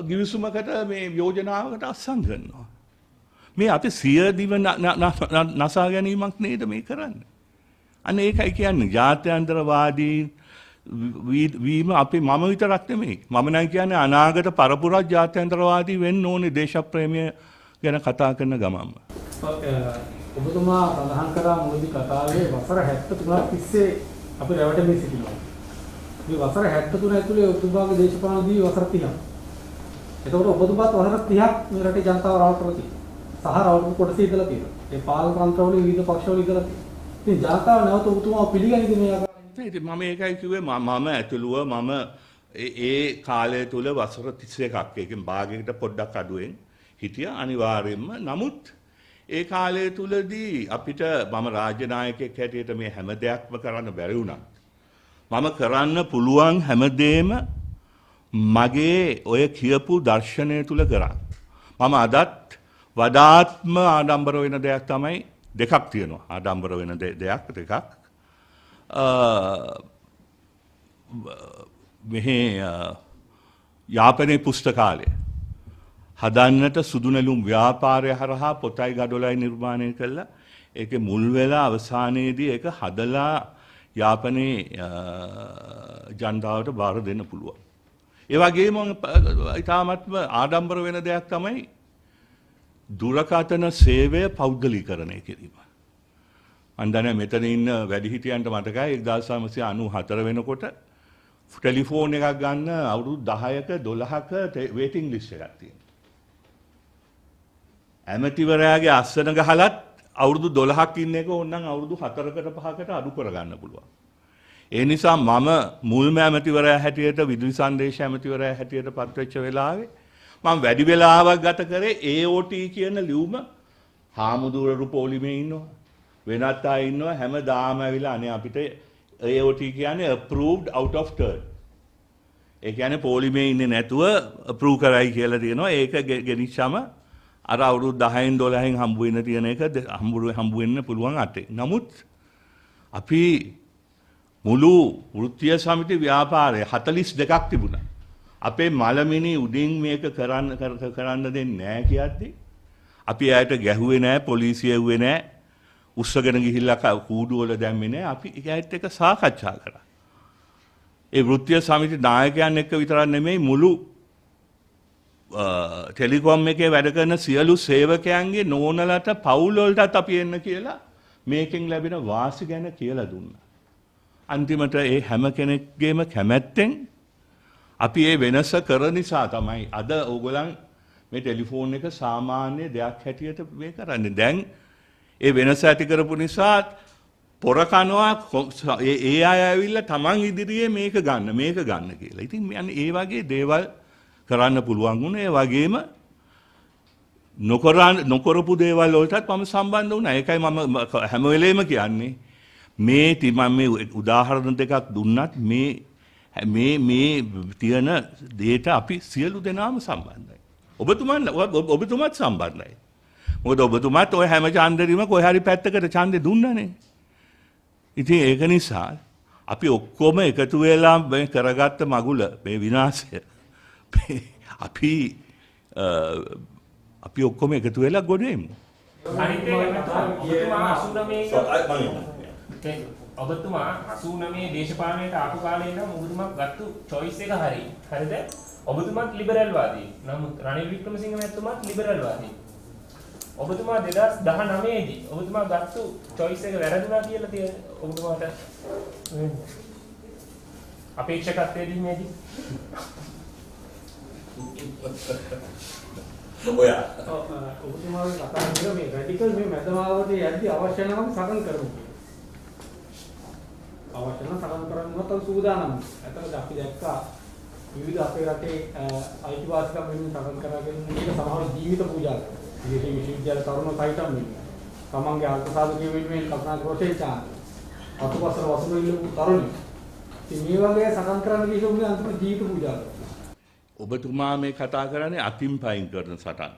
ගිවිසුමකට මේ යෝජනාවකට අත්සන් කරනවා. මේ අපි සිය දිව නසා ගැනීමක් නේද මේ කරන්නේ. අන්න ඒකයි කියන්නේ ජාත්‍යන්තරවාදී වීම අපි මම විතරක් නෙමෙයි. මම නම් කියන්නේ අනාගත පරපුරක් ජාත්‍යන්තරවාදී වෙන්න ඕනේ දේශප්‍රේමය ගැන කතා කරන ගමන්ම. ඔබතුමා සඳහන් කරා මුලදී කතාවේ වසර 73ක් තිස්සේ අපි රැවටෙමින් සිටිනවා. මේ වසර 73 ඇතුලේ ඔබතුමාගේ දේශපාලන දී වසර 30ක්. එතකොට ඔබතුමාත් වසර 30ක් මේ රටේ ජනතාව රවට්ටලා තියෙනවා. සහ රවට්ටු කොටසේ ඉඳලා තියෙනවා. ඒ පාලන තන්ත්‍රවල විවිධ පක්ෂවල ඉඳලා තියෙනවා. ඉතින් ජනතාව නැවත ඔබතුමාව පිළිගනිද මේ ආකාරයෙන්? මම ඒකයි කිව්වේ මම ඇතුළුව මම ඒ කාලය තුල වසර 31ක් ඒකෙන් භාගයකට පොඩ්ඩක් අඩුවෙන් හිටියා අනිවාර්යයෙන්ම. නමුත් ඒ කාලය තුලදී අපිට මම රාජ්‍ය නායකයෙක් හැටියට මේ හැම දෙයක්ම කරන්න බැරි වුණා. මම කරන්න පුළුවන් හැමදේම මගේ ඔය කියපු දර්ශනය තුල කරා. මම අදත් වඩාත්ම ආඩම්බර වෙන දෙයක් තමයි දෙකක් තියෙනවා. ආඩම්බර වෙන දෙකක්. මෙහි යාපනයේ පුස්තකාලය හදන්නට සුදු නෙළුම් ව්‍යාපාරය හරහා පොතයි ගඩොලයි නිර්මාණය කළා. ඒකේ මුල් වෙලා අවසානයේදී ඒක හදලා යාපනයේ ජනතාවට බාර දෙන්න පුළුවන්. ඒ වගේම ඊටාත්ම ආඩම්බර වෙන දෙයක් තමයි දුරකථන සේවය පෞද්ගලීකරණය කිරීම. මම දන්නේ මෙතන ඉන්න වැඩිහිටියන්ට මතකයි 1994 වෙනකොට ටෙලිෆෝන් එකක් ගන්න අවුරුදු 10ක 12ක වේටිං ලිස්ට් එකක් තියෙනවා. ඇමතිවරයාගේ අස්සන ගහලත් අවුරුදු 12ක් ඉන්න එක ඕනනම් අවුරුදු 4කට 5කට අඩු කරගන්න පුළුවන්. ඒ නිසා මම මුල්ම ඇමතිවරයා හැටියට විදුලි සංදේශ ඇමතිවරයා හැටියට පත් වෙච්ච වෙලාවේ මම වැඩි වෙලාවක් ගත කරේ AOT කියන ලියුම හාමුදුරුවෝ පොලිමේ ඉන්නවා. වෙනත් අය ඉන්නවා හැමදාම ඇවිල්ලා අනේ අපිට AOT කියන්නේ approved out of turn. ඒ කියන්නේ පොලිමේ ඉන්නේ නැතුව approve කරයි කියලා තියෙනවා. ඒක ගෙනිච්චම අර අවුරුදු 10න් 12න් හම්බ වෙන තියෙන එක හම්බ වෙන්න පුළුවන් අටේ. නමුත් අපි මුළු වෘත්තීය සමිති ව්‍යාපාරය 42ක් තිබුණා. අපේ මලමිනි උඩින් මේක කරන්න දෙන්නේ නැහැ කියද්දි අපි ඇයට ගැහුවේ නැහැ, පොලිසිය ඇහුවේ නැහැ, උස්සගෙන ගිහිල්ලා කූඩු වල දැම්මේ නැහැ. අපි ඒකත් එක්ක සාකච්ඡා කරා. ඒ වෘත්තීය සමිති නායකයන් එක්ක විතරක් නෙමෙයි මුළු ටෙලිකොම් එකේ වැඩ කරන සියලු සේවකයන්ගේ නෝනලට පවුල් වලටත් අපි එන්න කියලා මේකෙන් ලැබෙන වාසි ගැන කියලා දුන්නා. අන්තිමට ඒ හැම කෙනෙක්ගේම කැමැත්තෙන් අපි ඒ වෙනස කර නිසා තමයි අද ඕගොල්ලන් මේ ටෙලිෆෝන් එක සාමාන්‍ය දෙයක් හැටියට මේ කරන්නේ. දැන් ඒ වෙනස ඇති කරපු නිසා පොර කනවා ඒ අය ඇවිල්ලා Taman ඉදිරියේ මේක ගන්න කියලා. ඉතින් ඒ වගේ දේවල් කරන්න පුළුවන් වුණා. ඒ වගේම නොකරපු දේවල් වලටත් මම සම්බන්ධ වුණා. ඒකයි මම හැම වෙලේම කියන්නේ මම මේ උදාහරණ දෙකක් දුන්නත් මේ තියෙන දේට අපි සියලු දෙනාම සම්බන්ධයි. ඔබතුමත් සම්බන්ධයි. මොකද ඔබතුමත් ඔය හැම ඡන්දෙදිම කොහේ හරි පැත්තකට ඡන්දේ දුන්නනේ. ඉතින් ඒක නිසා අපි ඔක්කොම එකතු වෙලා මේ කරගත්ත මගුල මේ විනාශය අපි ඔක්කොම එකතු වෙලා ගොඩ එමු. අනිත් එක ඔබතුමා 89 දේශපාලනයට ආපු කාලේ ඉඳන් ඔබතුමා ගත්තු choice එක හරි. හරිද? ඔබතුමාත් ලිබරල් වාදී. නමුත් රනිල් වික්‍රමසිංහ මහත්මයාත් ලිබරල් වාදී. ඔබතුමා 2019 දී ඔබතුමා ගත්තු choice එක වැරදුනා කියලා තියෙන ඔබතුමාට අපේක්ෂකත්වයේ දීමේදී ඔයා ඔබතුමාගේ කතා කරන මේ රැඩිකල් මේ මැදමාවතේ යද්දී අවශ්‍ය නම් සටන් කරමු කියලා. අවශ්‍ය නම් සටන් කරන්නවත් සූදානම්. අතට අපි දැක්කා විවිධ අපේ රටේ අයිතිවාසිකම් වෙනුවෙන් සටන් කරගෙන මේක සමහර ජීවිත පූජා කරනවා. විදේශ විශ්වවිද්‍යාල තරුණ සයිටම් වෙනවා. තමන්ගේ අර්ථසාධකීය වෙනුවෙන් කල්පනා කරොටේ චාන්. අතුපසර වසුරු ඉල්ලපු තරුණි. ඉතින් මේ වගේ සටන් කරන්න ගිහින් උනේ අන්තිම ජීවිත පූජා කරනවා. ඔබතුමා මේ කතා කරන්නේ අතින් පයින් කරන සටන්.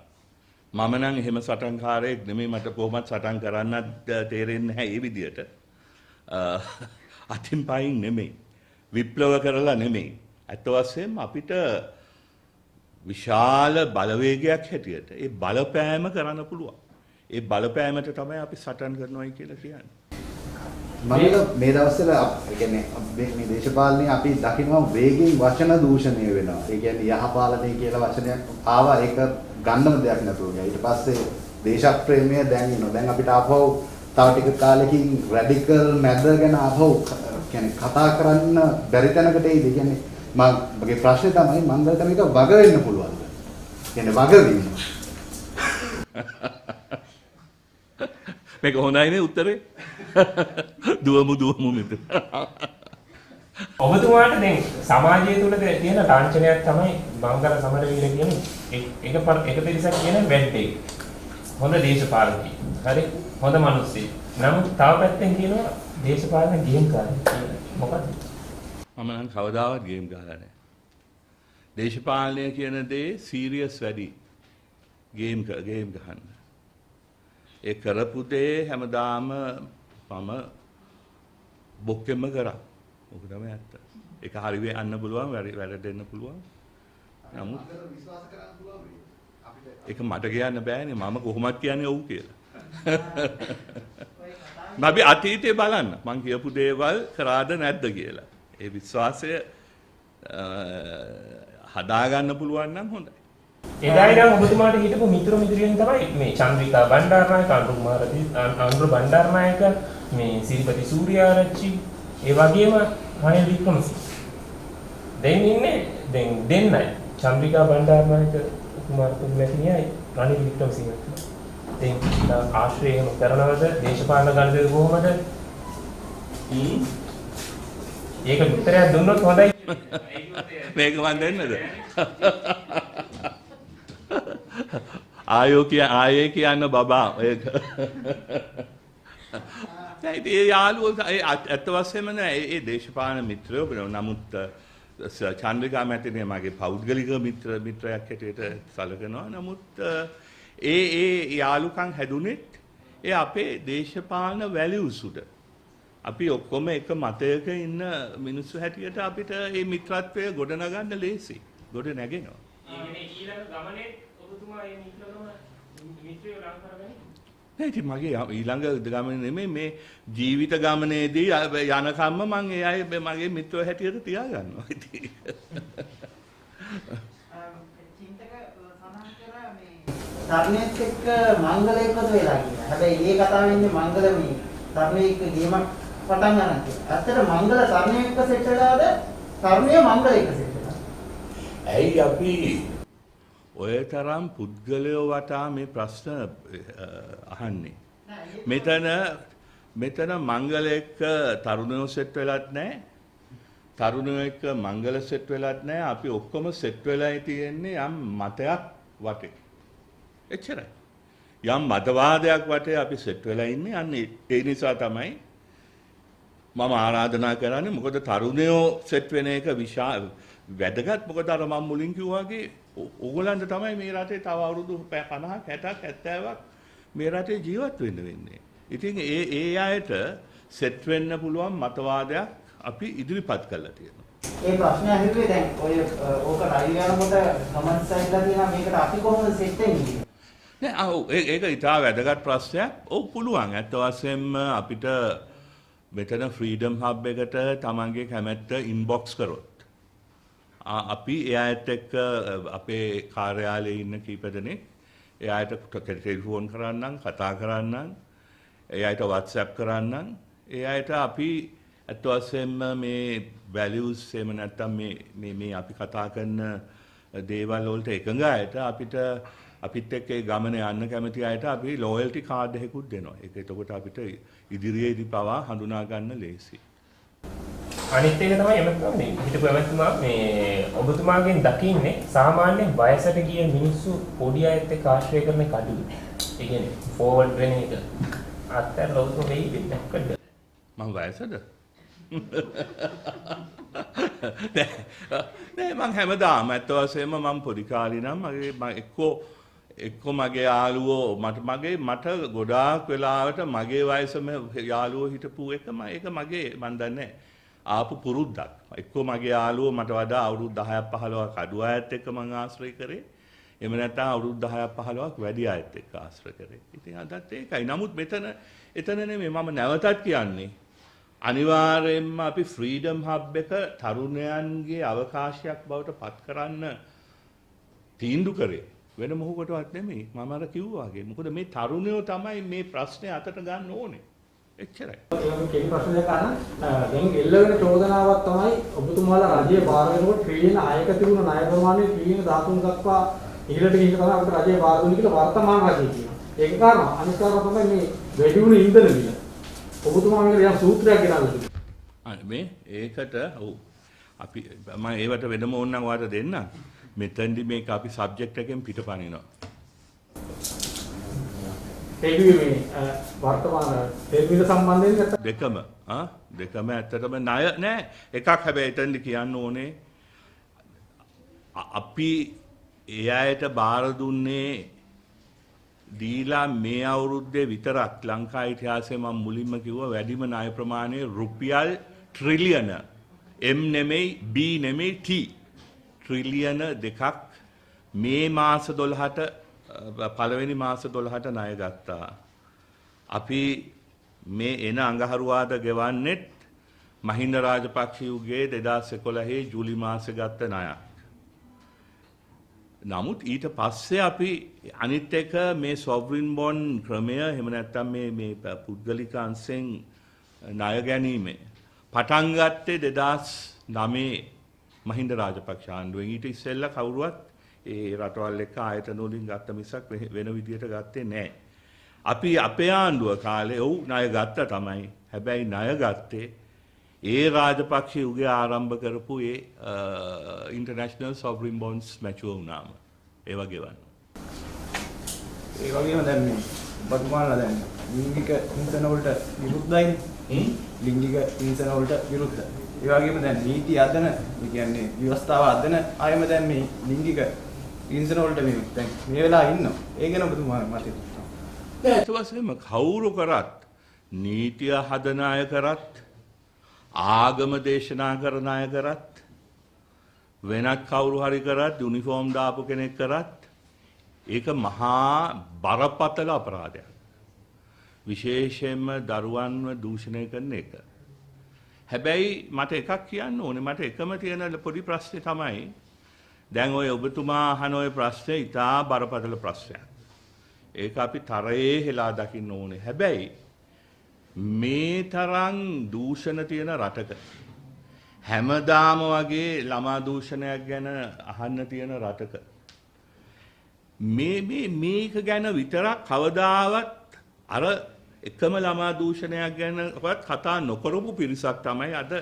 මම නම් එහෙම සටන්කාරයෙක් නෙමෙයි. මට කොහොමත් සටන් කරන්නත් තේරෙන්නේ නැහැ ඒ විදියට. අතින් පයින් නෙමෙයි. විප්ලව කරලා නෙමෙයි. අත් වශයෙන්ම අපිට විශාල බලවේගයක් හැටියට ඒ බලපෑම කරන්න පුළුවන්. ඒ බලපෑමට තමයි අපි සටන් කරනවායි කියලා කියන්නේ. මේ දවස්වල ඒ කියන්නේ මේ දේශපාලනේ අපි දකිනවා වේගයෙන් වචන දූෂණය වෙනවා. ඒ කියන්නේ යහපාලනය කියලා වචනයක් ආවා ඒක ගන්නම දෙයක් නැතුව ගියා. ඊට පස්සේ දේශප්‍රේමය දැන් එනවා. දැන් අපිට ආපහු තව ටික කාලෙකින් රැඩිකල් මැද ගැන ආපහු කියන්නේ කතා කරන්න බැරි තැනකට එයිද? ඒ කියන්නේ මගේ ප්‍රශ්නේ තමයි මංගලට මේක වග වෙන්න පුළුවන්ද? කියන්නේ වගවීම. මේක හොඳයිනේ උත්තරේ. දුවමු මෙතන. ඔබතුමාට දැන් සමාජය තුළ තියෙන ලාංඡනයක් තමයි මංගල සමරවීර කියන්නේ. එක පිරිසක් කියන වැද්දෙක්. හොඳ දේශපාලකයෙක්. හරි? හොඳ මිනිස්සෙක්. නමුත් තව පැත්තෙන් කියනවා දේශපාලන ගේම් කාරයෙක් කියලා. මොකද්ද? මම නම් කවදාවත් ගේම් ගහලා නැහැ. දේශපාලනය කියන දේ සීරියස් වැඩි. ගේම් ගහන්න. ඒ කරපු දේ හැමදාම මම බොක්කෙම කරා. ඔක තමයි ඇත්ත. ඒක හරි වෙන්න පුළුවන්, වැරදෙන්න පුළුවන්. නමුත් විශ්වාස කරන්න පුළුවන් අපිට. ඒක මට කියන්න බෑනේ. මම කොහොමද කියන්නේ ඔව් කියලා. අපි අතීතේ බලන්න. මං කියපු දේවල් කරාද නැද්ද කියලා. ඒ විශ්වාසය හදාගන්න පුළුවන් නම් හොඳයි. එදා ඉඳන් ඔබතුමාට හිටපු මිත්‍රියන් තමයි මේ චන්ද්‍රිකා බණ්ඩාරනායක, අනුර බණ්ඩාරනායක, මේ සිරිපති සූර්යාරච්චි, ඒ වගේම රනිල් වික්‍රමසිංහ. දැන් ඉන්නේ දෙන්නයි. චන්ද්‍රිකා බණ්ඩාරනායක කුමාරතුංගලණියයි රනිල් වික්‍රමසිංහ. දැන් ආශ්‍රය කරනවද දේශපාලන ගණදේ කොහොමද? ඒක උත්තරයක් දුන්නොත් හොඳයි. මේක මන් දෙන්නද? ආයේ කියන්න බබා ඒක. ඒ යාළුවෝ ඇත්ත වශයෙන්ම ඒ දේශපාලන මිත්‍රයෝ නමුත් චන්ද්‍රිකා මැතිණිය මගේ පෞද්ගලික මිත්‍රයක් හැටියට සැලකනවා. නමුත් ඒ යාළුකම් හැදුනෙත් ඒ අපේ දේශපාලන වැලියුස් උඩ. අපි ඔක්කොම එක මතයක ඉන්න මිනිස්සු හැටියට අපිට මේ මිත්‍රත්වය ගොඩනගන්න ලේසි. ගොඩ නැගෙනවා. ඊළඟ ගමනේ ඔබතුමා මේ මිත්‍රයෝ ලං කරගන්නේ? නෑ ඉතින් මගේ ඊළඟ ගමනේ නෙමෙයි මේ ජීවිත ගමනේදී යනකම්ම මම ඒ අය මගේ මිත්‍රයෝ හැටියට තියාගන්නවා. ඉතින් චින්තක සඳහන් කරා මේ තරණයත් එක්ක මංගල එකතු වෙලා කියලා. හැබැයි මේ කතාවේ ඉන්නේ මංගල මේ තරණයේ එක ගේමක් පටන් ගන්න කියලා. ඇත්තට මංගල තරණයේ එක සෙට් වෙලාද තරණයේ මංගල එක සෙට් වෙලා. ඇයි අපි ඔය තරම් පුද්ගලයෝ වටා මේ ප්‍රශ්න අහන්නේ? මෙතන මංගල එක්ක තරුණයෝ සෙට් වෙලත් නැහැ. තරුණයෝ එක්ක මංගල සෙට් වෙලත් නැහැ. අපි ඔක්කොම සෙට් වෙලායි තියෙන්නේ යම් මතයක් වටේ. එච්චරයි. යම් මතවාදයක් වටේ අපි සෙට් වෙලා ඉන්නේ. අන්න ඒ නිසා තමයි මම ආරාධනා කරන්නේ. මොකද තරුණයෝ සෙට් වෙන එක වැදගත්. මොකද අර මම මුලින් කිව්වා වගේ ඕගොල්ලන්ට තමයි මේ රටේ තව අවුරුදු 50ක් 60ක් 70ක් මේ රටේ ජීවත් වෙන්න වෙන්නේ. ඉතින් ඒ අයට සෙට් වෙන්න පුළුවන් මතවාදයක් අපි ඉදිරිපත් කරලා තියෙනවා. ඒ ප්‍රශ්නේ අහුවේ දැන් ඔය ඕක රයිල් යනකොට කමෙන්ට්ස් ඇවිල්ලා තියෙනවා මේකට අපි කොහොමද සෙට් වෙන්නේ? නෑ ඒක ඉතා වැදගත් ප්‍රශ්නයක්. ඔව් පුළුවන්. ඇත්ත වශයෙන්ම අපිට මෙතන ෆ්‍රීඩම් හබ් එකට තමන්ගේ කැමැත්ත ඉන්බොක්ස් කරොත් අපි එයාට එක්ක අපේ කාර්යාලයේ ඉන්න කීප දෙනෙක් එයාට ටෙලිෆෝන් කරන්නම්, කතා කරන්නම්, එයාට WhatsApp කරන්නම්. එයාට අපි ඇත්ත වශයෙන්ම මේ වැලියුස් එහෙම නැත්නම් මේ අපි කතා කරන දේවල් වලට එකඟ අයට අපිත් එක්ක ඒ ගමන යන්න කැමති අයට අපි ලොයල්ටි කාඩ් එකකුත් දෙනවා. ඒක එතකොට අපිට ඉදිරියේදී පවා හඳුනා ගන්න ලේසි. අනිත් එක තමයි එමෙතුමා මේ හිටපු එමෙතුමා මේ ඔබතුමාගෙන් දකින්නේ සාමාන්‍ය වයසට ගිය මිනිස්සු පොඩි අයත් එක්ක ආශ්‍රය කරන කඩුව. ඒ කියන්නේ ෆෝවර්ඩ් වෙන එක. අත්තර ලොකු වෙයි දෙන්නකද? මම වයසද? නෑ මං හැමදාම ඇත්ත වශයෙන්ම මම පොඩි කාලේ නම් එක්කෝ මගේ යාළුවෝ මට ගොඩාක් වෙලාවට මගේ වයසම යාළුවෝ හිටපු ඒක මගේ මන් දන්නේ ආපු පුරුද්දක්. එක්කෝ මගේ යාළුවෝ මට වඩා අවුරුදු 10ක් 15ක් අඩු අයත් එක්ක මං ආශ්‍රය කරේ. එහෙම නැත්නම් අවුරුදු 10ක් 15ක් වැඩි අයත් එක්ක ආශ්‍රය කරේ. ඉතින් අදත් ඒකයි. නමුත් එතන නෙමෙයි මම නැවතත් කියන්නේ අනිවාර්යයෙන්ම අපි ෆ්‍රීඩම් හබ් එක තරුණයන්ගේ අවකාශයක් බවට පත් කරන්න තීන්දුව කරේ. වෙන මොහොකටවත් නෙමෙයි. මම අර කිව්වා වගේ. මොකද මේ තරුණයෝ තමයි මේ ප්‍රශ්නේ අතට ගන්න ඕනේ. එච්චරයි. ඒක කෙටි ප්‍රශ්නයක් අහන්න. දැන් එල්ලවෙන චෝදනාවක් තමයි ඔබතුමාලා රජයේ බාර දෙනකොට ට්‍රිලියන 6ක තිබුණ ණය ප්‍රමාණය ට්‍රිලියන 13 දක්වා ඉහළට ගිහින් තමයි අපිට රජයේ බාර දුන්නේ කියලා වර්තමාන රජය කියනවා. ඒක කාරණා. අනිත් කාරණා තමයි මේ වැඩි වුණ ඉන්ධන මිල. ඔබතුමා මේකට යම් සූත්‍රයක් ගෙනල්ලා තිබුණා. මේ ඒකට ඔව් අපි මම ඒවට වෙනම ඕනනම් ඔයාලට දෙන්න. මෙතෙන්දි මේක අපි සබ්ජෙක්ට් එකෙන් පිටපනිනවා. ඒකේ මේ වර්තමාන තෙල්මිල සම්බන්ධයෙන් දෙකම ඇත්තටම ණය නෑ. එකක් හැබැයි එතෙන්දි කියන්න ඕනේ අපි එයාට බාර දුන්නේ දීලා මේ අවුරුද්දේ විතරක් ලංකා ඉතිහාසයේ මම මුලින්ම කිව්වා වැඩිම ණය ප්‍රමාණය රුපියල් ට්‍රිලියන M නෙමෙයි B නෙමෙයි T ට්‍රිලියන දෙකක් මේ මාස 12ට පළවෙනි මාස 12ට ණය ගත්තා. අපි මේ එන අඟහරුවාද ගෙවන්නෙත් මහින්ද රාජපක්ෂයගේ 2011 ජූලි මාසේ ගත්ත ණයක්. නමුත් ඊට පස්සේ අපි අනිත් එක මේ සොවරින් බොන්ඩ් ක්‍රමය එහෙම නැත්නම් මේ පුද්ගලික අංශෙන් ණය ගැනීම පටන් ගත්තේ 2009 මහින්ද රාජපක්ෂ ආණ්ඩුවෙන්. ඊට ඉස්සෙල්ලා කවුරුවත් ඒ රටවල් එක්ක ආයතන වලින් ගත්ත මිසක් වෙන විදියට ගත්තේ නැහැ. අපි අපේ ආණ්ඩුව කාලේ ඔව් ණය ගත්තා තමයි. හැබැයි ණය ගත්තේ ඒ රාජපක්ෂ යුගයේ ආරම්භ කරපු ඒ ඉන්ටර්නැෂනල් සොවරින් බොන්ඩ්ස් මැචුවර් වුණාම ඒ වගේ වань. ඒ වගේම දැන් මේ ඔබතුමාලා දැන් ලිංගික හිංසන වලට විරුද්ධයිනේ. ලිංගික හිංසන වලට විරුද්ධ. ඒ වගේම දැන් නීති අදන ඒ කියන්නේ ව්‍යවස්ථාව අදන අයම දැන් මේ ලිංගික හිංසන වලට දැන් මේ වෙලාව ඉන්නවා. ඒ ගැන ඔබතුමාගේ මතය. ඒක වශයෙන්ම කවුරු කරත් නීතිය හදන අය කරත් ආගම දේශනා කරන අය කරත් වෙනත් කවුරු හරි කරත් යුනිෆෝම් දාපු කෙනෙක් කරත් ඒක මහා බරපතල අපරාධයක්. විශේෂයෙන්ම දරුවන්ව දූෂණය කරන එක. හැබැයි මට එකක් කියන්න ඕනේ. මට එකම තියෙන පොඩි ප්‍රශ්නේ තමයි දැන් ඔය ඔබතුමා අහන ඔය ප්‍රශ්නේ ඉතා බරපතල ප්‍රශ්නයක්. ඒක අපි තරයේ හෙලා දකින්න ඕනේ. හැබැයි මේ තරම් දූෂණ තියෙන රටක හැමදාම වගේ ළමා දූෂණයක් ගැන අහන්න තියෙන රටක මේක ගැන විතරක් කවදාවත් අර එකම ළමා දූෂණයක් ගැනවත් කතා නොකරපු පිරිසක් තමයි අද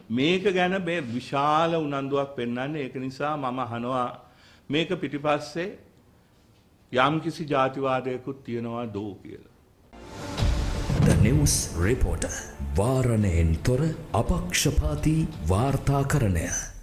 මේක ගැන මේ විශාල උනන්දුවක් පෙන්වන්නේ. ඒක නිසා මම අහනවා මේක පිටිපස්සේ යම්කිසි ජාතිවාදයකුත් තියනවා දෝ කියලා. The News Reporter වාරණයෙන් තොර අපක්ෂපාතී වාර්තාකරණය